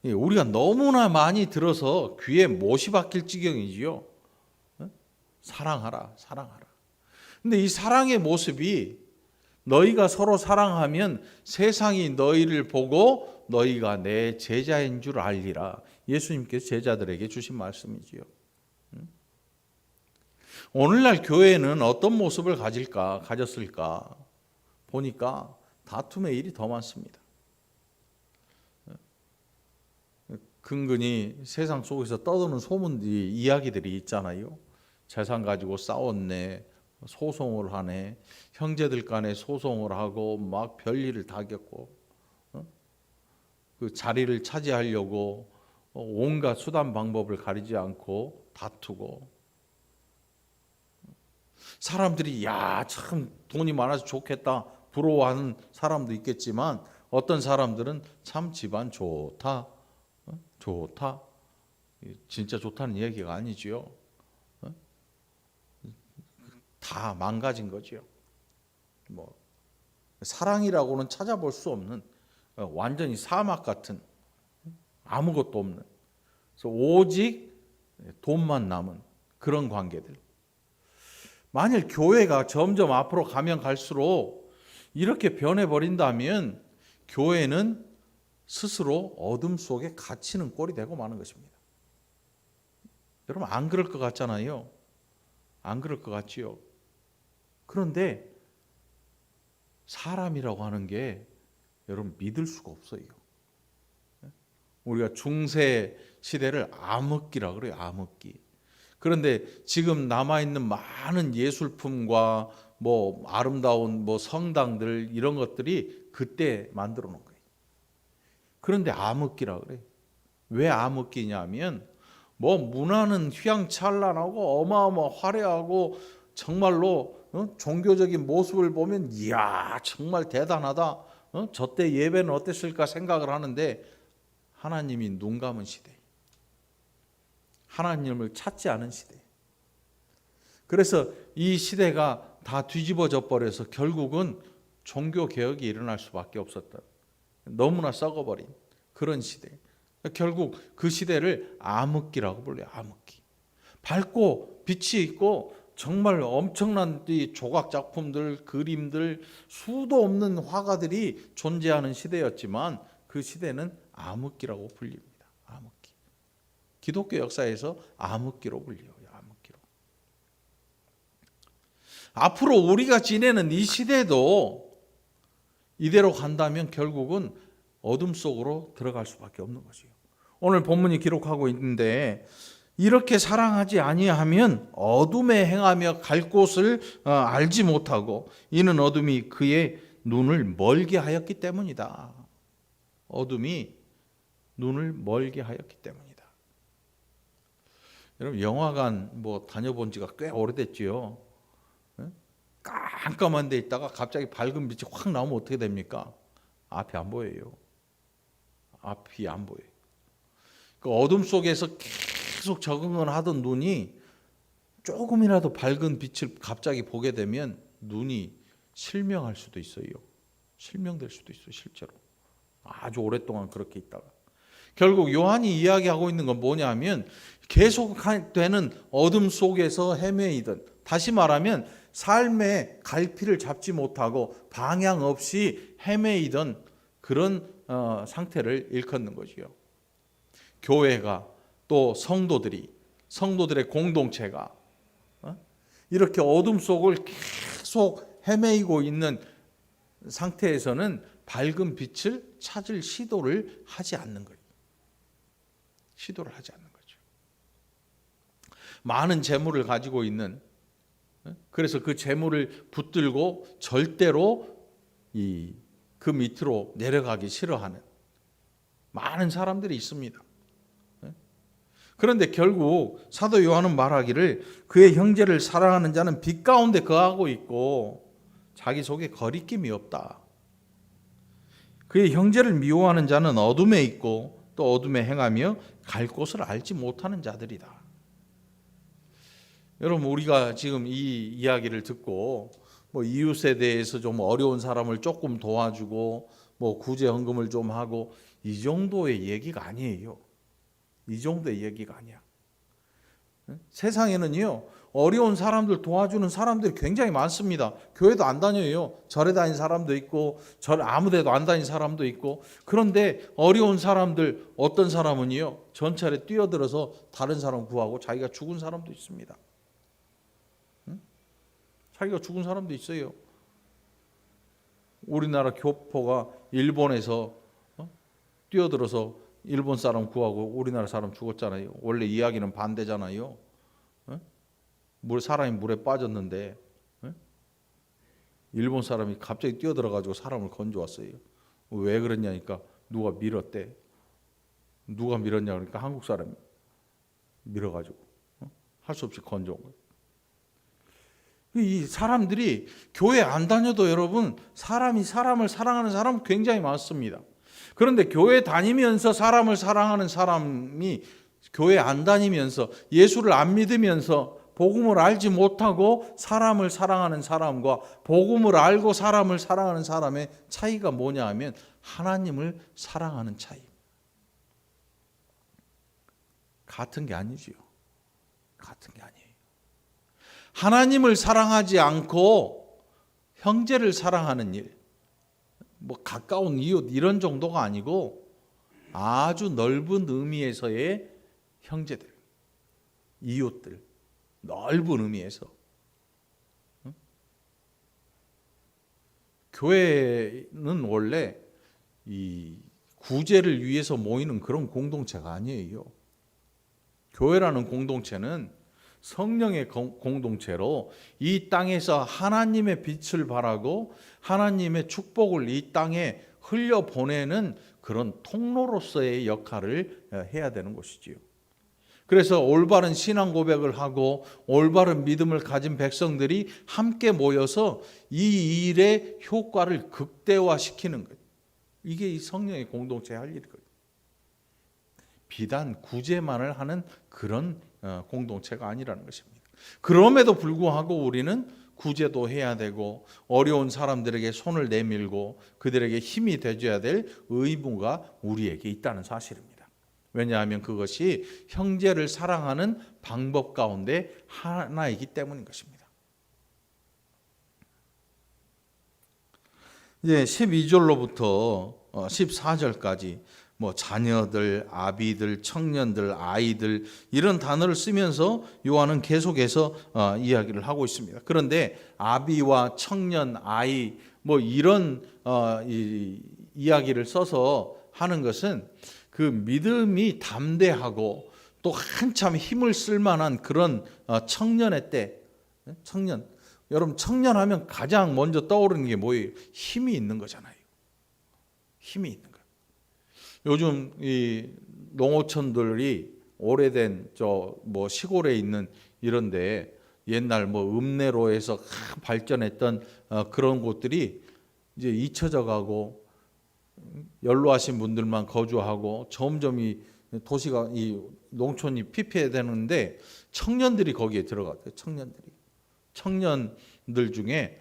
Speaker 1: 우리가 너무나 많이 들어서 귀에 못이 박힐 지경이지요. 사랑하라, 사랑하라. 근데 이 사랑의 모습이 너희가 서로 사랑하면 세상이 너희를 보고 너희가 내 제자인 줄 알리라. 예수님께서 제자들에게 주신 말씀이지요. 오늘날 교회는 어떤 모습을 가졌을까 보니까 다툼의 일이 더 많습니다. 근근히 세상 속에서 떠도는 소문들이, 이야기들이 있잖아요. 재산 가지고 싸웠네, 소송을 하네. 형제들 간에 소송을 하고 막 별일을 다 겪고 그 자리를 차지하려고 온갖 수단 방법을 가리지 않고 다투고, 사람들이 야, 참 돈이 많아서 좋겠다 부러워하는 사람도 있겠지만 어떤 사람들은 참 집안 좋다, 좋다, 진짜 좋다는 얘기가 아니지요. 다 망가진 거지요. 뭐 사랑이라고는 찾아볼 수 없는 완전히 사막 같은, 아무것도 없는, 그래서 오직 돈만 남은 그런 관계들. 만일 교회가 점점 앞으로 가면 갈수록 이렇게 변해버린다면 교회는 스스로 어둠 속에 갇히는 꼴이 되고 마는 것입니다. 여러분, 안 그럴 것 같잖아요. 안 그럴 것 같지요. 그런데 사람이라고 하는 게 여러분 믿을 수가 없어요. 우리가 중세 시대를 암흑기라 그래요. 암흑기. 그런데 지금 남아있는 많은 예술품과 뭐 아름다운 뭐 성당들, 이런 것들이 그때 만들어 놓은 거예요. 그런데 암흑기라 그래요. 왜 암흑기냐면 뭐 문화는 휘황찬란하고 어마어마 화려하고 정말로 종교적인 모습을 보면 이야, 정말 대단하다, 저때 예배는 어땠을까 생각을 하는데 하나님이 눈 감은 시대, 하나님을 찾지 않은 시대. 그래서 이 시대가 다 뒤집어져 버려서 결국은 종교 개혁이 일어날 수밖에 없었던, 너무나 썩어버린 그런 시대. 결국 그 시대를 암흑기라고 불러요. 암흑기. 밝고 빛이 있고 정말 엄청난 이 조각 작품들, 그림들, 수도 없는 화가들이 존재하는 시대였지만 그 시대는 암흑기라고 불립니다. 암흑기. 기독교 역사에서 암흑기로 불려요. 암흑기로. 앞으로 우리가 지내는 이 시대도 이대로 간다면 결국은 어둠 속으로 들어갈 수밖에 없는 것이요. 오늘 본문이 기록하고 있는데, 이렇게 사랑하지 아니하면 어둠에 행하며 갈 곳을 알지 못하고 이는 어둠이 그의 눈을 멀게 하였기 때문이다. 어둠이 눈을 멀게 하였기 때문이다. 여러분, 영화관 뭐 다녀본 지가 꽤 오래됐지요. 깜깜한 데 있다가 갑자기 밝은 빛이 확 나오면 어떻게 됩니까? 앞이 안 보여요. 앞이 안 보여요. 그 어둠 속에서 계속 적응을 하던 눈이 조금이라도 밝은 빛을 갑자기 보게 되면 눈이 실명할 수도 있어요. 실명될 수도 있어요. 실제로. 아주 오랫동안 그렇게 있다가. 결국 요한이 이야기하고 있는 건 뭐냐면 계속되는 어둠 속에서 헤매이던, 다시 말하면 삶의 갈피를 잡지 못하고 방향 없이 헤매이던 그런 상태를 일컫는 거지요. 교회가 또 성도들의 공동체가 이렇게 어둠 속을 계속 헤매이고 있는 상태에서는 밝은 빛을 찾을 시도를 하지 않는 거예요. 시도를 하지 않는 거죠. 많은 재물을 가지고 있는, 그래서 그 재물을 붙들고 절대로 그 밑으로 내려가기 싫어하는 많은 사람들이 있습니다. 그런데 결국 사도 요한은 말하기를 그의 형제를 사랑하는 자는 빛 가운데 거하고 있고 자기 속에 거리낌이 없다. 그의 형제를 미워하는 자는 어둠에 있고 또 어둠에 행하며 갈 곳을 알지 못하는 자들이다. 여러분, 우리가 지금 이 이야기를 듣고 뭐 이웃에 대해서 좀 어려운 사람을 조금 도와주고 뭐 구제 헌금을 좀 하고 이 정도의 얘기가 아니에요. 이 정도의 얘기가 아니야. 세상에는요, 어려운 사람들 도와주는 사람들이 굉장히 많습니다. 교회도 안 다녀요. 절에 다니는 사람도 있고 아무 데도 안 다니는 사람도 있고. 그런데 어려운 사람들, 어떤 사람은요 전철에 뛰어들어서 다른 사람 구하고 자기가 죽은 사람도 있습니다. 자기가 죽은 사람도 있어요. 우리나라 교포가 일본에서 뛰어들어서 일본 사람 구하고 우리나라 사람 죽었잖아요. 원래 이야기는 반대잖아요. 사람이 물에 빠졌는데 일본 사람이 갑자기 뛰어들어가지고 사람을 건져왔어요. 왜 그랬냐니까 누가 밀었대. 누가 밀었냐 그러니까 한국 사람이 밀어가지고 할 수 없이 건져온 거예요. 이 사람들이 교회 안 다녀도 여러분 사람이 사람을 사랑하는 사람 굉장히 많습니다. 그런데 교회 다니면서 사람을 사랑하는 사람이 교회 안 다니면서 예수를 안 믿으면서 복음을 알지 못하고 사람을 사랑하는 사람과 복음을 알고 사람을 사랑하는 사람의 차이가 뭐냐 하면 하나님을 사랑하는 차이. 같은 게 아니지요. 같은 게 아니에요. 하나님을 사랑하지 않고 형제를 사랑하는 일, 뭐 가까운 이웃 이런 정도가 아니고 아주 넓은 의미에서의 형제들, 이웃들, 넓은 의미에서. 교회는 원래 이 구제를 위해서 모이는 그런 공동체가 아니에요. 교회라는 공동체는 성령의 공동체로 이 땅에서 하나님의 빛을 발하고 하나님의 축복을 이 땅에 흘려보내는 그런 통로로서의 역할을 해야 되는 것이지요. 그래서 올바른 신앙 고백을 하고 올바른 믿음을 가진 백성들이 함께 모여서 이 일의 효과를 극대화시키는 것. 이게 이 성령의 공동체의 할 일이거든요. 비단 구제만을 하는 그런 공동체가 아니라는 것입니다. 그럼에도 불구하고 우리는 구제도 해야 되고 어려운 사람들에게 손을 내밀고 그들에게 힘이 되줘야 될 의무가 우리에게 있다는 사실입니다. 왜냐하면 그것이 형제를 사랑하는 방법 가운데 하나이기 때문인 것입니다. 이제 12절로부터 14절까지 뭐 자녀들, 아비들, 청년들, 아이들 이런 단어를 쓰면서 요한은 계속해서 이야기를 하고 있습니다. 그런데 아비와 청년, 아이 뭐 이런 이야기를 써서 하는 것은 그 믿음이 담대하고 또 한참 힘을 쓸 만한 그런 청년의 때, 청년. 여러분 청년하면 가장 먼저 떠오르는 게 뭐예요? 힘이 있는 거잖아요. 힘이 있는 거예요. 요즘 이 농어촌들이 오래된 저 뭐 시골에 있는 이런데 옛날 뭐 읍내로에서 발전했던 그런 곳들이 이제 잊혀져 가고 연로하신 분들만 거주하고 점점 이 도시가 이 농촌이 피폐되는데 청년들이 거기에 들어갔대요. 청년들 중에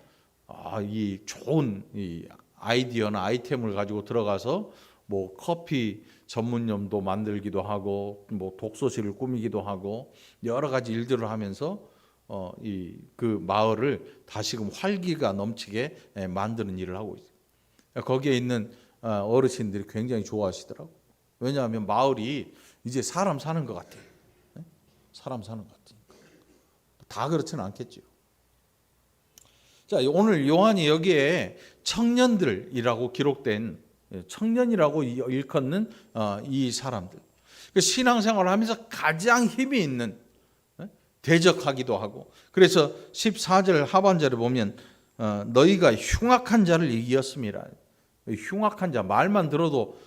Speaker 1: 이 좋은 이 아이디어나 아이템을 가지고 들어가서 뭐 커피 전문점도 만들기도 하고 뭐 독서실을 꾸미기도 하고 여러 가지 일들을 하면서 이 그 마을을 다시금 활기가 넘치게 만드는 일을 하고 있어요. 거기에 있는 어르신들이 굉장히 좋아하시더라고. 왜냐하면 마을이 이제 사람 사는 것 같아요. 사람 사는 것 같아요. 다 그렇지는 않겠죠. 자, 오늘 요한이 여기에 청년들이라고 기록된 청년이라고 일컫는 이 사람들. 신앙생활을 하면서 가장 힘이 있는 대적하기도 하고. 그래서 14절 하반절에 보면 너희가 흉악한 자를 이기었음이라. 흉악한 자 말만 들어도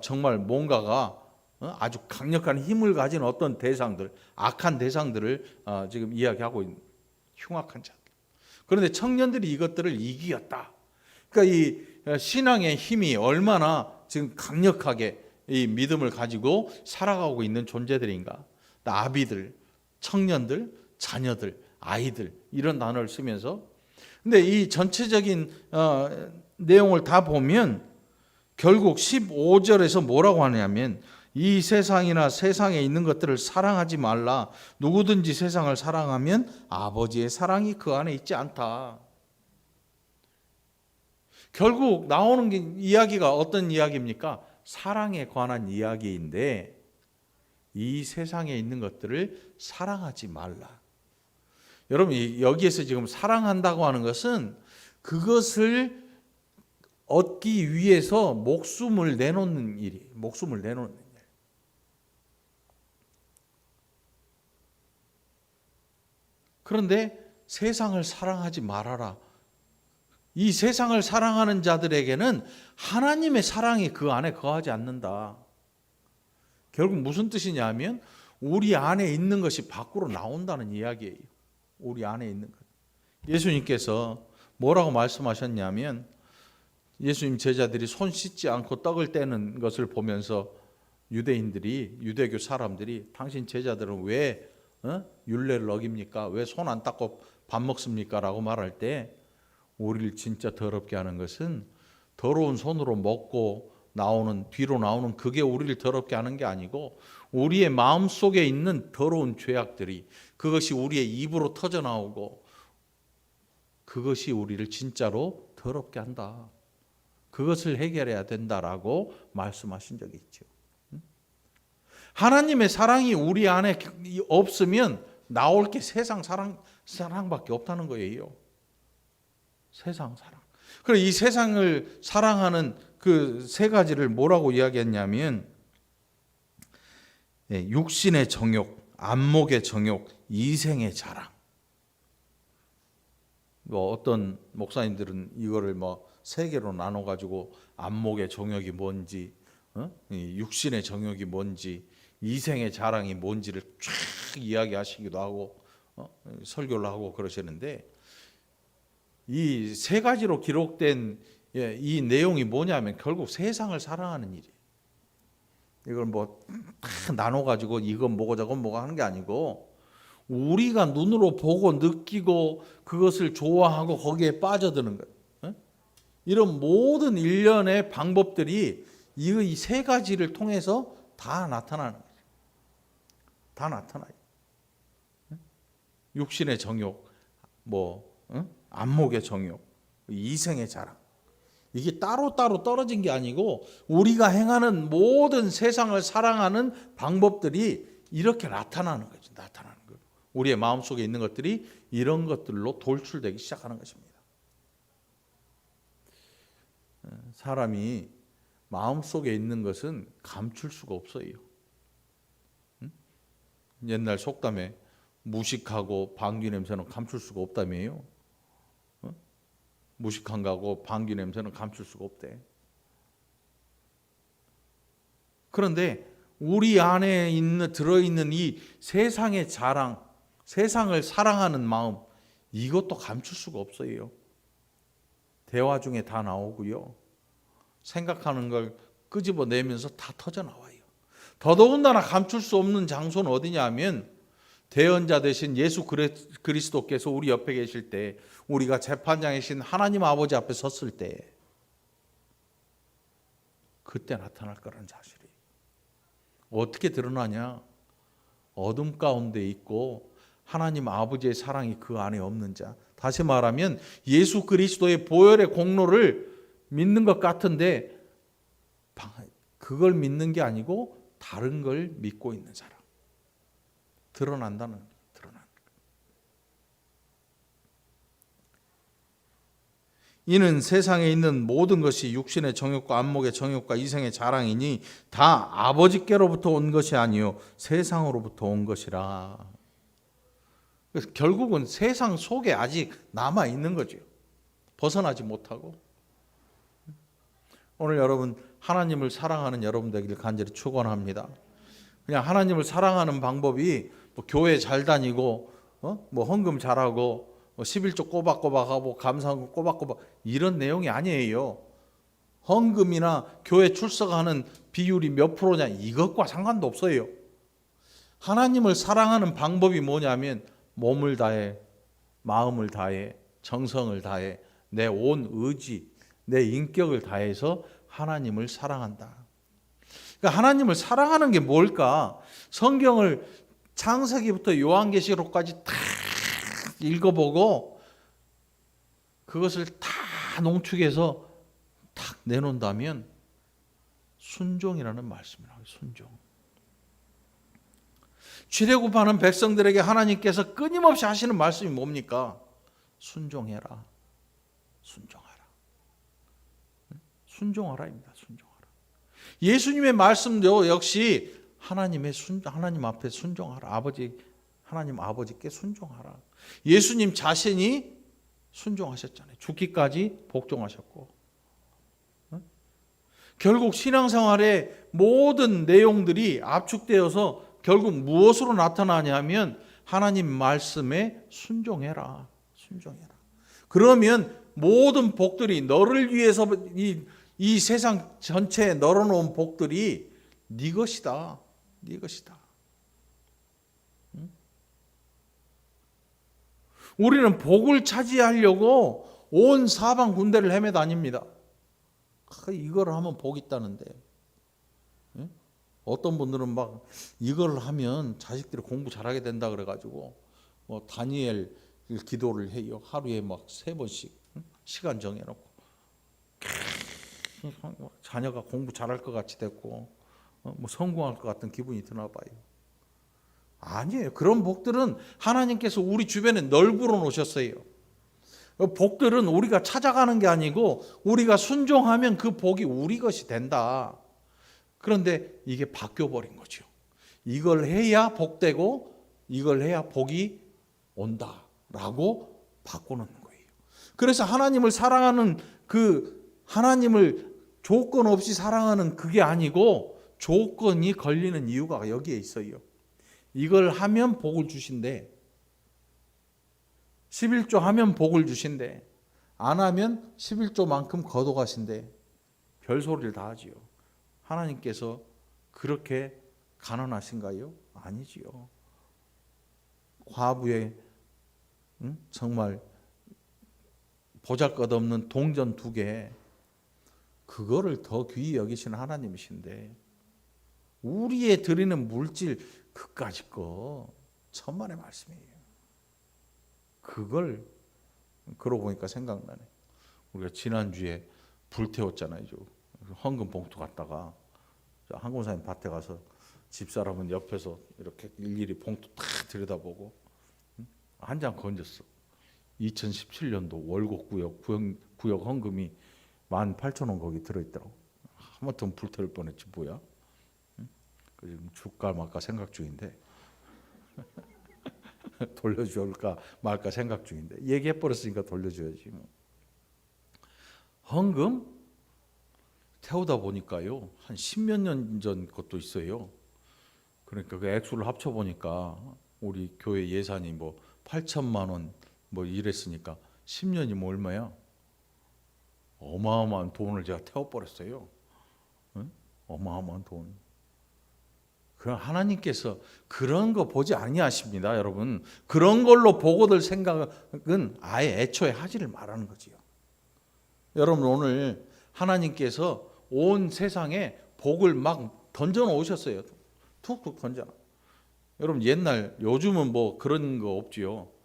Speaker 1: 정말 뭔가가 아주 강력한 힘을 가진 어떤 대상들, 악한 대상들을 지금 이야기하고 있는 흉악한 자. 그런데 청년들이 이것들을 이기었다. 그러니까 이 신앙의 힘이 얼마나 지금 강력하게 이 믿음을 가지고 살아가고 있는 존재들인가. 아비들, 청년들, 자녀들, 아이들 이런 단어를 쓰면서 근데 이 전체적인 내용을 다 보면 결국 15절에서 뭐라고 하냐면 이 세상이나 세상에 있는 것들을 사랑하지 말라. 누구든지 세상을 사랑하면 아버지의 사랑이 그 안에 있지 않다. 결국 나오는 이야기가 어떤 이야기입니까? 사랑에 관한 이야기인데 이 세상에 있는 것들을 사랑하지 말라. 여러분 여기에서 지금 사랑한다고 하는 것은 그것을 얻기 위해서 목숨을 내놓는 일이, 목숨을 내놓는 일. 그런데 세상을 사랑하지 말아라. 이 세상을 사랑하는 자들에게는 하나님의 사랑이 그 안에 거하지 않는다. 결국 무슨 뜻이냐면 우리 안에 있는 것이 밖으로 나온다는 이야기예요. 우리 안에 있는 것. 예수님께서 뭐라고 말씀하셨냐면 예수님 제자들이 손 씻지 않고 떡을 떼는 것을 보면서 유대인들이, 유대교 사람들이 당신 제자들은 왜 율례를 어깁니까? 왜 손 안 닦고 밥 먹습니까? 라고 말할 때 우리를 진짜 더럽게 하는 것은 더러운 손으로 먹고 나오는, 뒤로 나오는 그게 우리를 더럽게 하는 게 아니고 우리의 마음속에 있는 더러운 죄악들이, 그것이 우리의 입으로 터져 나오고 그것이 우리를 진짜로 더럽게 한다. 그것을 해결해야 된다라고 말씀하신 적이 있죠. 하나님의 사랑이 우리 안에 없으면 나올 게 세상 사랑밖에 없다는 거예요. 세상 사랑. 그래, 이 세상을 사랑하는 그 세 가지를 뭐라고 이야기했냐면 육신의 정욕, 안목의 정욕, 이생의 자랑. 뭐 어떤 목사님들은 이거를 뭐 세 개로 나눠 가지고 안목의 정욕이 뭔지, 육신의 정욕이 뭔지, 이생의 자랑이 뭔지를 쫙 이야기하시기도 하고 설교를 하고 그러시는데, 이 세 가지로 기록된 이 내용이 뭐냐면 결국 세상을 사랑하는 일이에요. 이걸 뭐 다 나눠 가지고 이건 뭐고 저건 뭐고 하는 게 아니고 우리가 눈으로 보고 느끼고 그것을 좋아하고 거기에 빠져드는 거예요. 이런 모든 일련의 방법들이 이 세 가지를 통해서 다 나타나는 거예요. 다 나타나요. 육신의 정욕, 안목의 정욕, 이생의 자랑. 이게 따로따로 떨어진 게 아니고 우리가 행하는 모든 세상을 사랑하는 방법들이 이렇게 나타나는 거죠. 나타나는 거예요. 우리의 마음속에 있는 것들이 이런 것들로 돌출되기 시작하는 것입니다. 사람이 마음속에 있는 것은 감출 수가 없어요. 옛날 속담에 무식하고 방귀 냄새는 감출 수가 없다며요. 무식한 거하고 방귀 냄새는 감출 수가 없대. 그런데 우리 안에 들어있는 이 세상의 자랑, 세상을 사랑하는 마음, 이것도 감출 수가 없어요. 대화 중에 다 나오고요. 생각하는 걸 끄집어내면서 다 터져 나와요. 더더군다나 감출 수 없는 장소는 어디냐면 대언자 되신 예수 그리스도께서 우리 옆에 계실 때, 우리가 재판장이신 하나님 아버지 앞에 섰을 때 그때 나타날 거라는 사실이. 어떻게 드러나냐? 어둠 가운데 있고 하나님 아버지의 사랑이 그 안에 없는 자. 다시 말하면 예수 그리스도의 보혈의 공로를 믿는 것 같은데 그걸 믿는 게 아니고 다른 걸 믿고 있는 사람. 드러난다는 거예요. 이는 세상에 있는 모든 것이 육신의 정욕과 안목의 정욕과 이생의 자랑이니 다 아버지께로부터 온 것이 아니요 세상으로부터 온 것이라. 그래서 결국은 세상 속에 아직 남아 있는 거죠. 벗어나지 못하고. 오늘 여러분 하나님을 사랑하는 여러분 되기를 간절히 축원합니다. 그냥 하나님을 사랑하는 방법이 교회 잘 다니고 헌금 잘하고 11조 꼬박꼬박하고 감사하고 꼬박꼬박 이런 내용이 아니에요. 헌금이나 교회 출석하는 비율이 몇 프로냐 이것과 상관도 없어요. 하나님을 사랑하는 방법이 뭐냐면 몸을 다해, 마음을 다해, 정성을 다해, 내 온 의지, 내 인격을 다해서 하나님을 사랑한다. 그러니까 하나님을 사랑하는 게 뭘까? 성경을 창세기부터 요한계시록까지 다 읽어보고 그것을 다 농축해서 탁 내놓는다면 순종이라는 말씀이라고. 순종. 출애굽하는 백성들에게 하나님께서 끊임없이 하시는 말씀이 뭡니까? 순종해라. 순종하라. 순종하라입니다. 순종하라. 예수님의 말씀도 역시 하나님 앞에 순종하라. 하나님 아버지께 순종하라. 예수님 자신이 순종하셨잖아요. 죽기까지 복종하셨고. 결국 신앙생활의 모든 내용들이 압축되어서 결국 무엇으로 나타나냐면 하나님 말씀에 순종해라. 순종해라. 그러면 모든 복들이 너를 위해서 이 세상 전체에 널어놓은 복들이 네 것이다. 네 것이다. 우리는 복을 차지하려고 온 사방 군데를 헤매다닙니다. 이걸 하면 복 있다는데. 어떤 분들은 막 이걸 하면 자식들이 공부 잘하게 된다 그래가지고 뭐 다니엘 기도를 해요. 하루에 막 3번씩 시간 정해놓고 자녀가 공부 잘할 것 같이 됐고 뭐 성공할 것 같은 기분이 드나 봐요. 아니에요. 그런 복들은 하나님께서 우리 주변에 널브러 놓으셨어요. 복들은 우리가 찾아가는 게 아니고 우리가 순종하면 그 복이 우리 것이 된다. 그런데 이게 바뀌어버린 거죠. 이걸 해야 복되고 이걸 해야 복이 온다라고 바꿔놓는 거예요. 그래서 하나님을 사랑하는 하나님을 조건 없이 사랑하는 그게 아니고 조건이 걸리는 이유가 여기에 있어요. 이걸 하면 복을 주신대. 11조 하면 복을 주신대. 안 하면 11조만큼 거둬가신대. 별소리를 다 하지요. 하나님께서 그렇게 가난하신가요? 아니지요. 과부의 정말 보잘것없는 동전 2개, 그거를 더 귀히 여기시는 하나님이신데 우리의 드리는 물질 그까짓 거 천만의 말씀이에요. 그걸 그러고 보니까 생각나네. 우리가 지난주에 불 태웠잖아요. 헌금 봉투 갖다가 한국사님 밭에 가서 집사람은 옆에서 이렇게 일일이 봉투 다 들여다보고 한 장 건졌어. 2017년도 월곡 구역 헌금이 18,000원 거기 들어있더라고. 하마터면 불 태울 뻔했지 뭐야. 지금 줄까 말까 생각 중인데 돌려줄까 말까 생각 중인데 얘기해버렸으니까 돌려줘야지. 헌금 태우다 보니까요 한 10몇 년 전 것도 있어요. 그러니까 그 액수를 합쳐보니까 우리 교회 예산이 뭐 8천만 원 뭐 이랬으니까 10년이면 얼마야? 어마어마한 돈을 제가 태워버렸어요. 응? 어마어마한 돈. 그럼 하나님께서 그런 거 보지 아니하십니다, 여러분. 그런 걸로 보고들 생각은 아예 애초에 하지를 말하는 거지요. 여러분 오늘 하나님께서 온 세상에 복을 막 던져 놓으셨어요. 툭툭 던져. 여러분 요즘은 뭐 그런 거 없지요.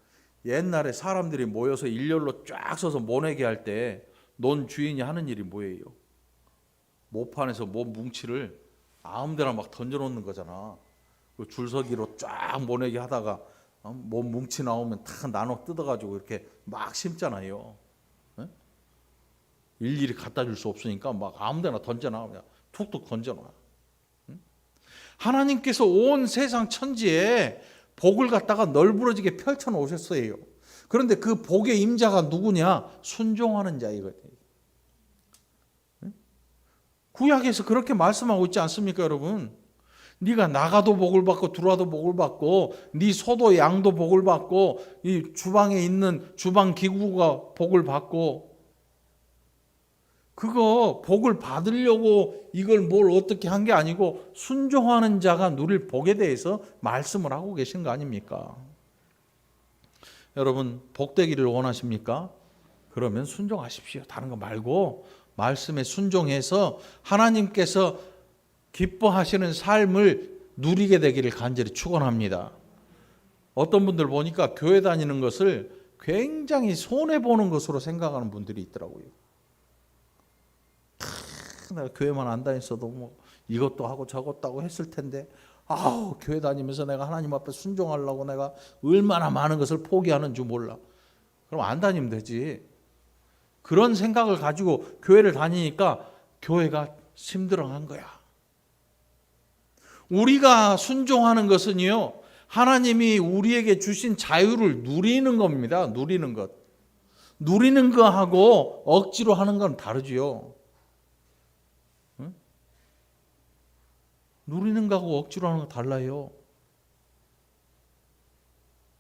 Speaker 1: 옛날에 사람들이 모여서 일렬로 쫙 서서 모내기 할 때 논 주인이 하는 일이 뭐예요? 모판에서 뭉치를 아무데나 막 던져놓는 거잖아. 줄서기로 쫙 모내기 하다가 뭉치 나오면 다 나눠 뜯어가지고 이렇게 막 심잖아요. 일일이 갖다 줄 수 없으니까 막 아무데나 던져놔. 그냥 툭툭 던져놔. 하나님께서 온 세상 천지에 복을 갖다가 널브러지게 펼쳐 놓으셨어요. 그런데 그 복의 임자가 누구냐? 순종하는 자이거든요. 구약에서 그렇게 말씀하고 있지 않습니까, 여러분? 네가 나가도 복을 받고 들어와도 복을 받고 네 소도 양도 복을 받고 이 주방에 있는 주방 기구가 복을 받고 그거 복을 받으려고 이걸 뭘 어떻게 한 게 아니고 순종하는 자가 누릴 복에 대해서 말씀을 하고 계신 거 아닙니까? 여러분 복되기를 원하십니까? 그러면 순종하십시오. 다른 거 말고 말씀에 순종해서 하나님께서 기뻐하시는 삶을 누리게 되기를 간절히 축원합니다. 어떤 분들 보니까 교회 다니는 것을 굉장히 손해보는 것으로 생각하는 분들이 있더라고요. 내가 교회만 안 다녔어도 뭐 이것도 하고 저것도 하고 했을 텐데 교회 다니면서 내가 하나님 앞에 순종하려고 내가 얼마나 많은 것을 포기하는 줄 몰라. 그럼 안 다니면 되지. 그런 생각을 가지고 교회를 다니니까 교회가 힘들어한 거야. 우리가 순종하는 것은요 하나님이 우리에게 주신 자유를 누리는 겁니다. 누리는 것. 누리는 거하고 억지로 하는 건 다르지요. 응? 누리는 거하고 억지로 하는 거 달라요.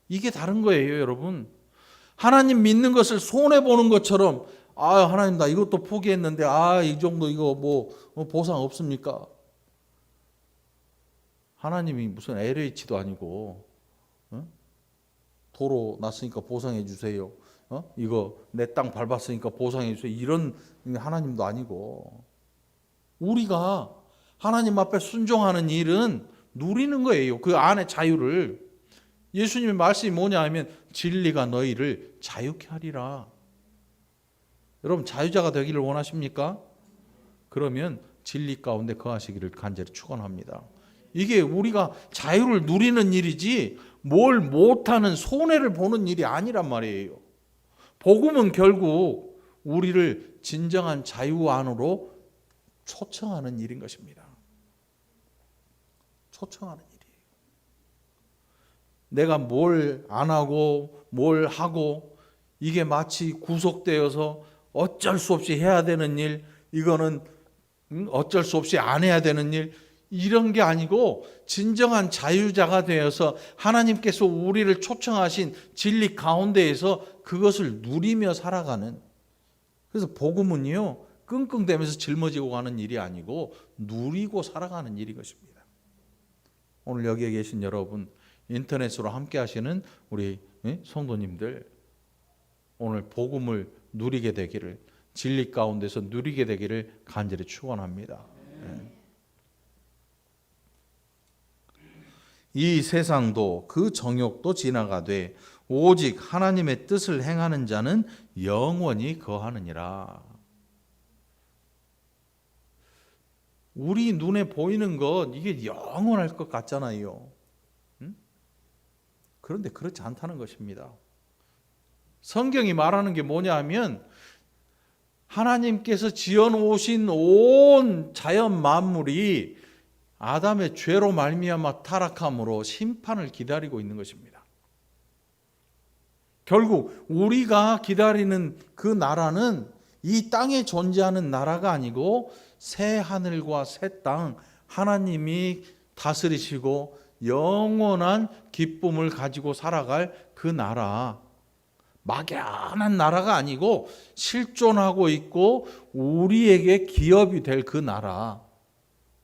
Speaker 1: 이게 다른 거예요, 여러분. 하나님 믿는 것을 손해 보는 것처럼, 아, 하나님 나 이것도 포기했는데, 아, 이 정도 이거 뭐 보상 없습니까? 하나님이 무슨 LH도 아니고, 도로 났으니까 보상해 주세요. 이거 내 땅 밟았으니까 보상해 주세요. 이런 하나님도 아니고, 우리가 하나님 앞에 순종하는 일은 누리는 거예요. 그 안에 자유를. 예수님의 말씀이 뭐냐 하면 진리가 너희를 자유케 하리라. 여러분 자유자가 되기를 원하십니까? 그러면 진리 가운데 거하시기를 간절히 축원합니다. 이게 우리가 자유를 누리는 일이지 뭘 못하는 손해를 보는 일이 아니란 말이에요. 복음은 결국 우리를 진정한 자유 안으로 초청하는 일인 것입니다. 초청하는 일이에요. 내가 뭘 안 하고 뭘 하고 이게 마치 구속되어서 어쩔 수 없이 해야 되는 일, 이거는 어쩔 수 없이 안 해야 되는 일, 이런 게 아니고 진정한 자유자가 되어서 하나님께서 우리를 초청하신 진리 가운데에서 그것을 누리며 살아가는, 그래서 복음은요 끙끙대면서 짊어지고 가는 일이 아니고 누리고 살아가는 일인 것입니다. 오늘 여기에 계신 여러분, 인터넷으로 함께 하시는 우리 성도님들, 오늘 복음을 누리게 되기를, 진리 가운데서 누리게 되기를 간절히 축원합니다. 이 세상도 그 정욕도 지나가되 오직 하나님의 뜻을 행하는 자는 영원히 거하느니라. 우리 눈에 보이는 것 이게 영원할 것 같잖아요. 그런데 그렇지 않다는 것입니다. 성경이 말하는 게 뭐냐 하면 하나님께서 지어놓으신 온 자연 만물이 아담의 죄로 말미암아 타락함으로 심판을 기다리고 있는 것입니다. 결국 우리가 기다리는 그 나라는 이 땅에 존재하는 나라가 아니고 새 하늘과 새 땅, 하나님이 다스리시고 영원한 기쁨을 가지고 살아갈 그 나라, 막연한 나라가 아니고 실존하고 있고 우리에게 기업이 될 그 나라,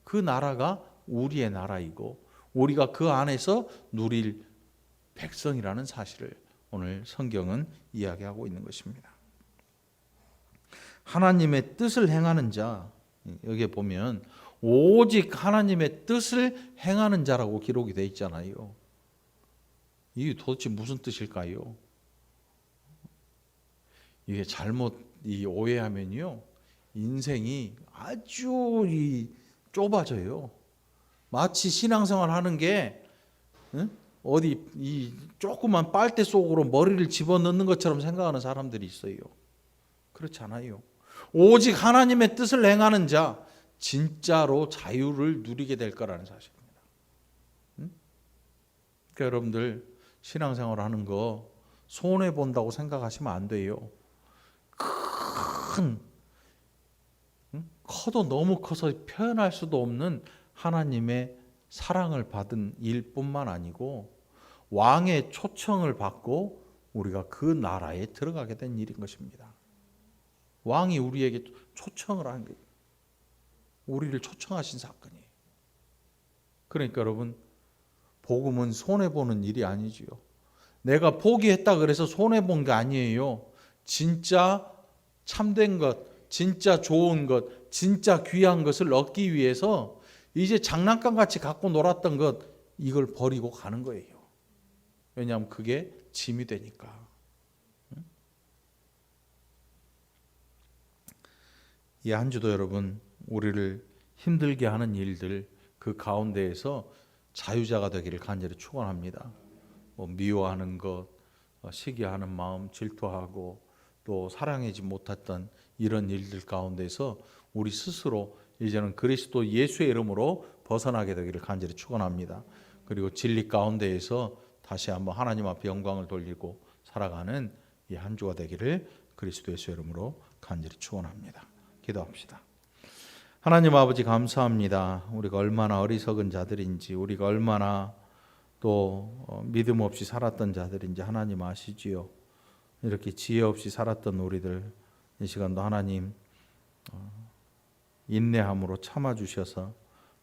Speaker 1: 그 나라가 우리의 나라이고 우리가 그 안에서 누릴 백성이라는 사실을 오늘 성경은 이야기하고 있는 것입니다. 하나님의 뜻을 행하는 자, 여기에 보면 오직 하나님의 뜻을 행하는 자라고 기록이 되어 있잖아요. 이게 도대체 무슨 뜻일까요? 이게 잘못 오해하면요 인생이 아주 좁아져요. 마치 신앙생활 하는 게 어디 이 조그만 빨대 속으로 머리를 집어넣는 것처럼 생각하는 사람들이 있어요. 그렇지 않아요. 오직 하나님의 뜻을 행하는 자, 진짜로 자유를 누리게 될 거라는 사실입니다. 그러니까 여러분들 신앙생활 하는 거 손해 본다고 생각하시면 안 돼요. 커도 너무 커서 표현할 수도 없는 하나님의 사랑을 받은 일뿐만 아니고 왕의 초청을 받고 우리가 그 나라에 들어가게 된 일인 것입니다. 왕이 우리에게 초청을 한 거예요. 우리를 초청하신 사건이에요. 그러니까 여러분, 복음은 손해보는 일이 아니지요. 내가 포기했다 그래서 손해본 게 아니에요. 진짜 참된 것, 진짜 좋은 것, 진짜 귀한 것을 얻기 위해서 이제 장난감같이 갖고 놀았던 것, 이걸 버리고 가는 거예요. 왜냐하면 그게 짐이 되니까. 이 한 주도 여러분, 우리를 힘들게 하는 일들 그 가운데에서 자유자가 되기를 간절히 축원합니다. 미워하는 것, 시기하는 마음, 질투하고 또 사랑하지 못했던 이런 일들 가운데서 우리 스스로 이제는 그리스도 예수의 이름으로 벗어나게 되기를 간절히 축원합니다. 그리고 진리 가운데에서 다시 한번 하나님 앞에 영광을 돌리고 살아가는 이 한 주가 되기를 그리스도 예수의 이름으로 간절히 축원합니다. 기도합시다. 하나님 아버지 감사합니다. 우리가 얼마나 어리석은 자들인지, 우리가 얼마나 또 믿음 없이 살았던 자들인지 하나님 아시지요. 이렇게 지혜 없이 살았던 우리들 이 시간도 하나님 인내함으로 참아주셔서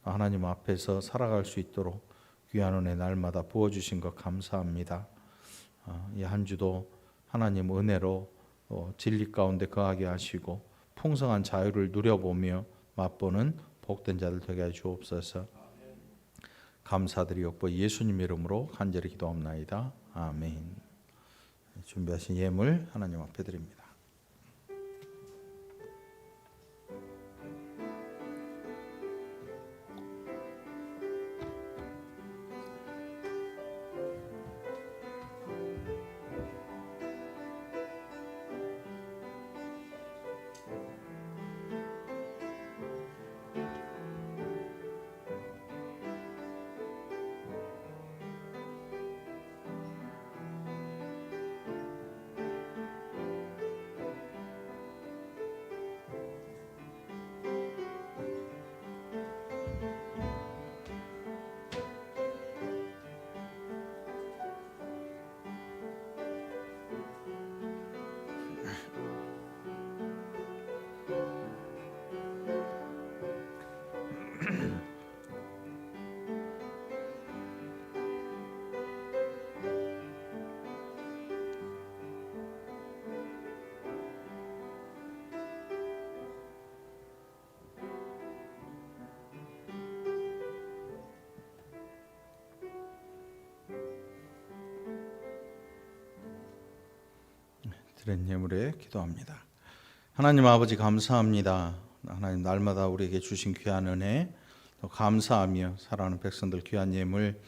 Speaker 1: 하나님 앞에서 살아갈 수 있도록 귀한 은혜 날마다 부어주신 것 감사합니다. 이 한 주도 하나님 은혜로 진리 가운데 거하게 하시고 풍성한 자유를 누려보며 맛보는 복된 자들 되게 하여 주옵소서. 감사드리옵고 예수님 이름으로 간절히 기도합나이다. 아멘. 준비하신 예물 하나님 앞에 드립니다. 드린 예물에 기도합니다. 하나님 아버지 감사합니다. 하나님 날마다 우리에게 주신 귀한 은혜 또 감사하며 사랑하는 백성들 귀한 예물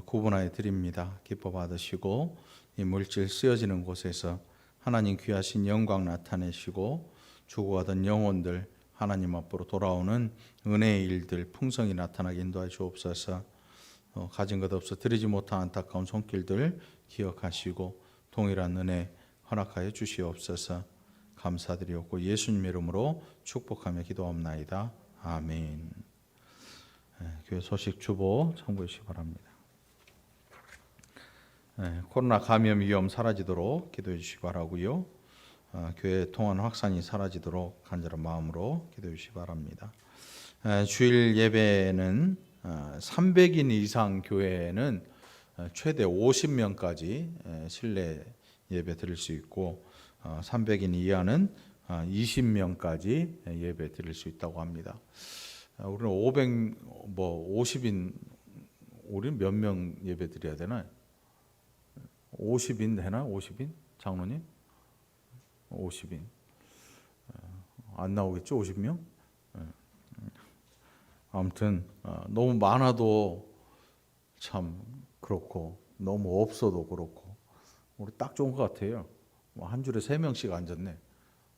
Speaker 1: 구분하여 드립니다. 기뻐 받으시고 이 물질 쓰여지는 곳에서 하나님 귀하신 영광 나타내시고 죽어가던 영혼들 하나님 앞으로 돌아오는 은혜의 일들 풍성히 나타나게 인도하여 주옵소서. 가진 것 없어 드리지 못한 안타까운 손길들 기억하시고 동일한 은혜 허락하여 주시옵소서. 감사드리옵고 예수님 이름으로 축복하며 기도합나이다. 아멘. 교회 소식 주보 청구해 주시기 바랍니다. 코로나 감염 위험 사라지도록 기도해 주시기 바라고요. 교회 통원 확산이 사라지도록 간절한 마음으로 기도해 주시기 바랍니다. 주일 예배는 300인 이상 교회는 최대 50명까지 실내 예배 드릴 수 있고 300인 이하는 20명까지 예배 드릴 수 있다고 합니다. 우리는 50인 우리는 몇 명 예배 드려야 되나? 50인 되나? 50인? 장로님? 50인. 안 나오겠죠? 50명? 아무튼 너무 많아도 참 그렇고 너무 없어도 그렇고 우리 딱 좋은 것 같아요. 한 줄에 3명씩 앉았네.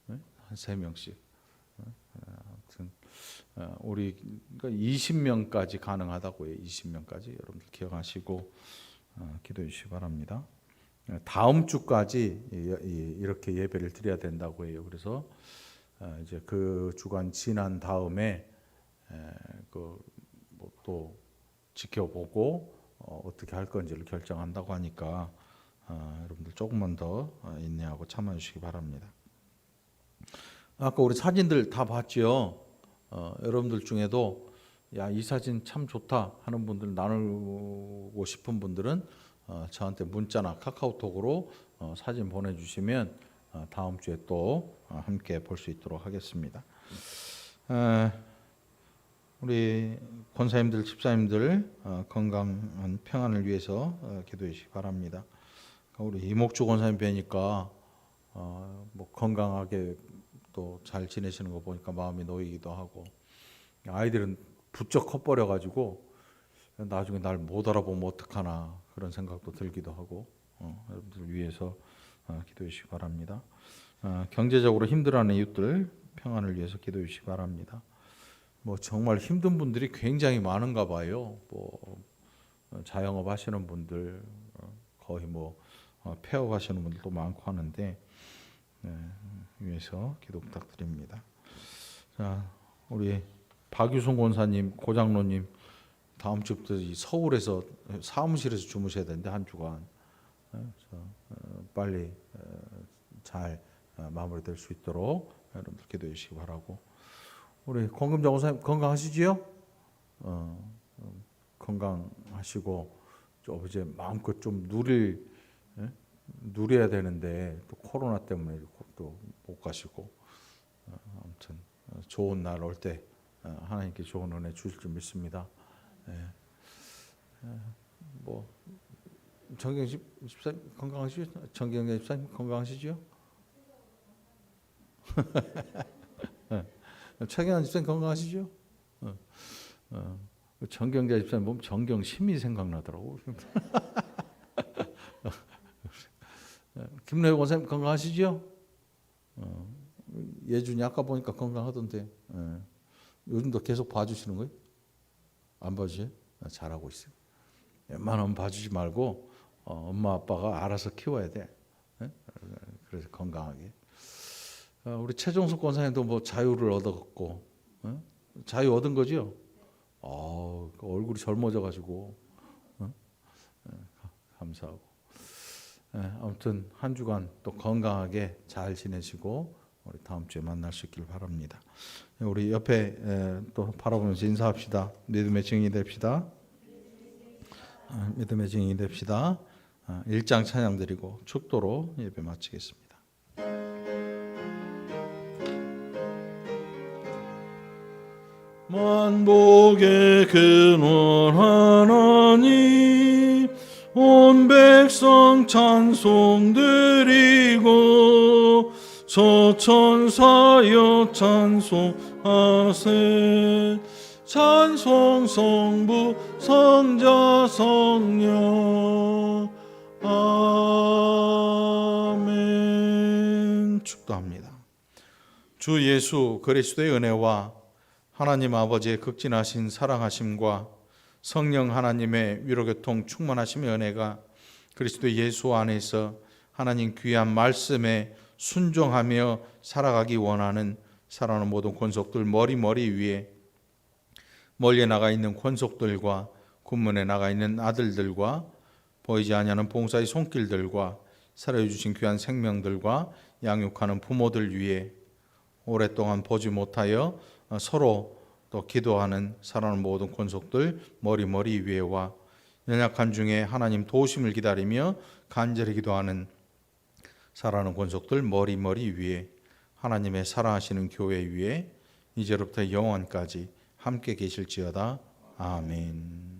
Speaker 1: 한 3명씩. 아무튼 우리 20명까지 가능하다고요. 20명까지 여러분들 기억하시고 기도해 주시기 바랍니다. 다음 주까지 이렇게 예배를 드려야 된다고 해요. 그래서 이제 그 주간 지난 다음에 또 지켜보고 어떻게 할 건지를 결정한다고 하니까 여러분들 조금만 더 인내하고 참아 주시기 바랍니다. 아까 우리 사진들 다 봤죠? 여러분들 중에도 야, 이 사진 참 좋다 하는 분들, 나누고 싶은 분들은 저한테 문자나 카카오톡으로 사진 보내주시면 다음 주에 또 함께 볼 수 있도록 하겠습니다. 우리 권사님들, 집사님들 건강한 평안을 위해서 기도해 주시기 바랍니다. 우리 이목주 권사님 뵈니까 뭐 건강하게 또 잘 지내시는 거 보니까 마음이 놓이기도 하고, 아이들은 부쩍 커버려 가지고 나중에 날 못 알아보면 어떡하나 그런 생각도 들기도 하고, 여러분들 위해서 기도해 주시기 바랍니다. 경제적으로 힘들어하는 이웃들 평안을 위해서 기도해 주시기 바랍니다. 뭐 정말 힘든 분들이 굉장히 많은가 봐요. 뭐 자영업 하시는 분들 거의 뭐 폐업 하시는 분들도 많고 하는데 위해서 기도 부탁드립니다. 자, 우리 박유송 권사님, 고장로님 다음 주부터 이 서울에서 사무실에서 주무셔야 되는데 한 주간 빨리 잘 마무리될 수 있도록 여러분들 기도해 주시기 바라고. 우리 권금자 권사님 건강하시지요? 건강하시고 좀 이제 마음껏 좀 누려야 되는데 또 코로나 때문에 또 못 가시고 아무튼 좋은 날 올 때 하나님께 좋은 은혜 주실 줄 믿습니다. 뭐 정경 집사님 건강하시죠? 정경 집사님 건강하시죠? 최경환 집사님 건강하시죠? 정경자 집사님 보면 정경심이 생각나더라고. 김래호 권사님 건강하시죠? 예준이 아까 보니까 건강하던데 요즘도 계속 봐주시는 거예요? 안 봐주세요? 잘하고 있어요. 웬만하면 봐주지 말고 엄마 아빠가 알아서 키워야 돼. 그래서 건강하게. 우리 최종숙 권사님도 뭐 자유를 얻었고 자유 얻은 거죠? 얼굴이 젊어져가지고 감사하고. 아무튼 한 주간 또 건강하게 잘 지내시고 우리 다음 주에 만날 수 있길 바랍니다. 우리 옆에 또 바라보면서 인사합시다. 믿음의 증인이 됩시다. 믿음의 증인이 됩시다. 1장 찬양 드리고 축도로 예배 마치겠습니다.
Speaker 3: 만복의 근원 하나님 온 백성 찬송 드리고 저천사여 찬송하세 찬송 성부 성자 성령 아멘.
Speaker 1: 축도합니다. 주 예수 그리스도의 은혜와 하나님 아버지의 극진하신 사랑하심과 성령 하나님의 위로교통 충만하심의 은혜가 그리스도 예수 안에서 하나님 귀한 말씀에 순종하며 살아가기 원하는 사랑하는 모든 권속들 머리 위에 멀리 나가 있는 권속들과 군문에 나가 있는 아들들과 보이지 아니하는 봉사의 손길들과 살아해 주신 귀한 생명들과 양육하는 부모들 위에 오랫동안 보지 못하여 서로 또 기도하는 사랑하는 모든 권속들 머리 위에와 연약한 중에 하나님 도우심을 기다리며 간절히 기도하는 사랑하는 권속들 머리 위에 하나님의 사랑하시는 교회 위에 이제로부터 영원까지 함께 계실지어다. 아멘.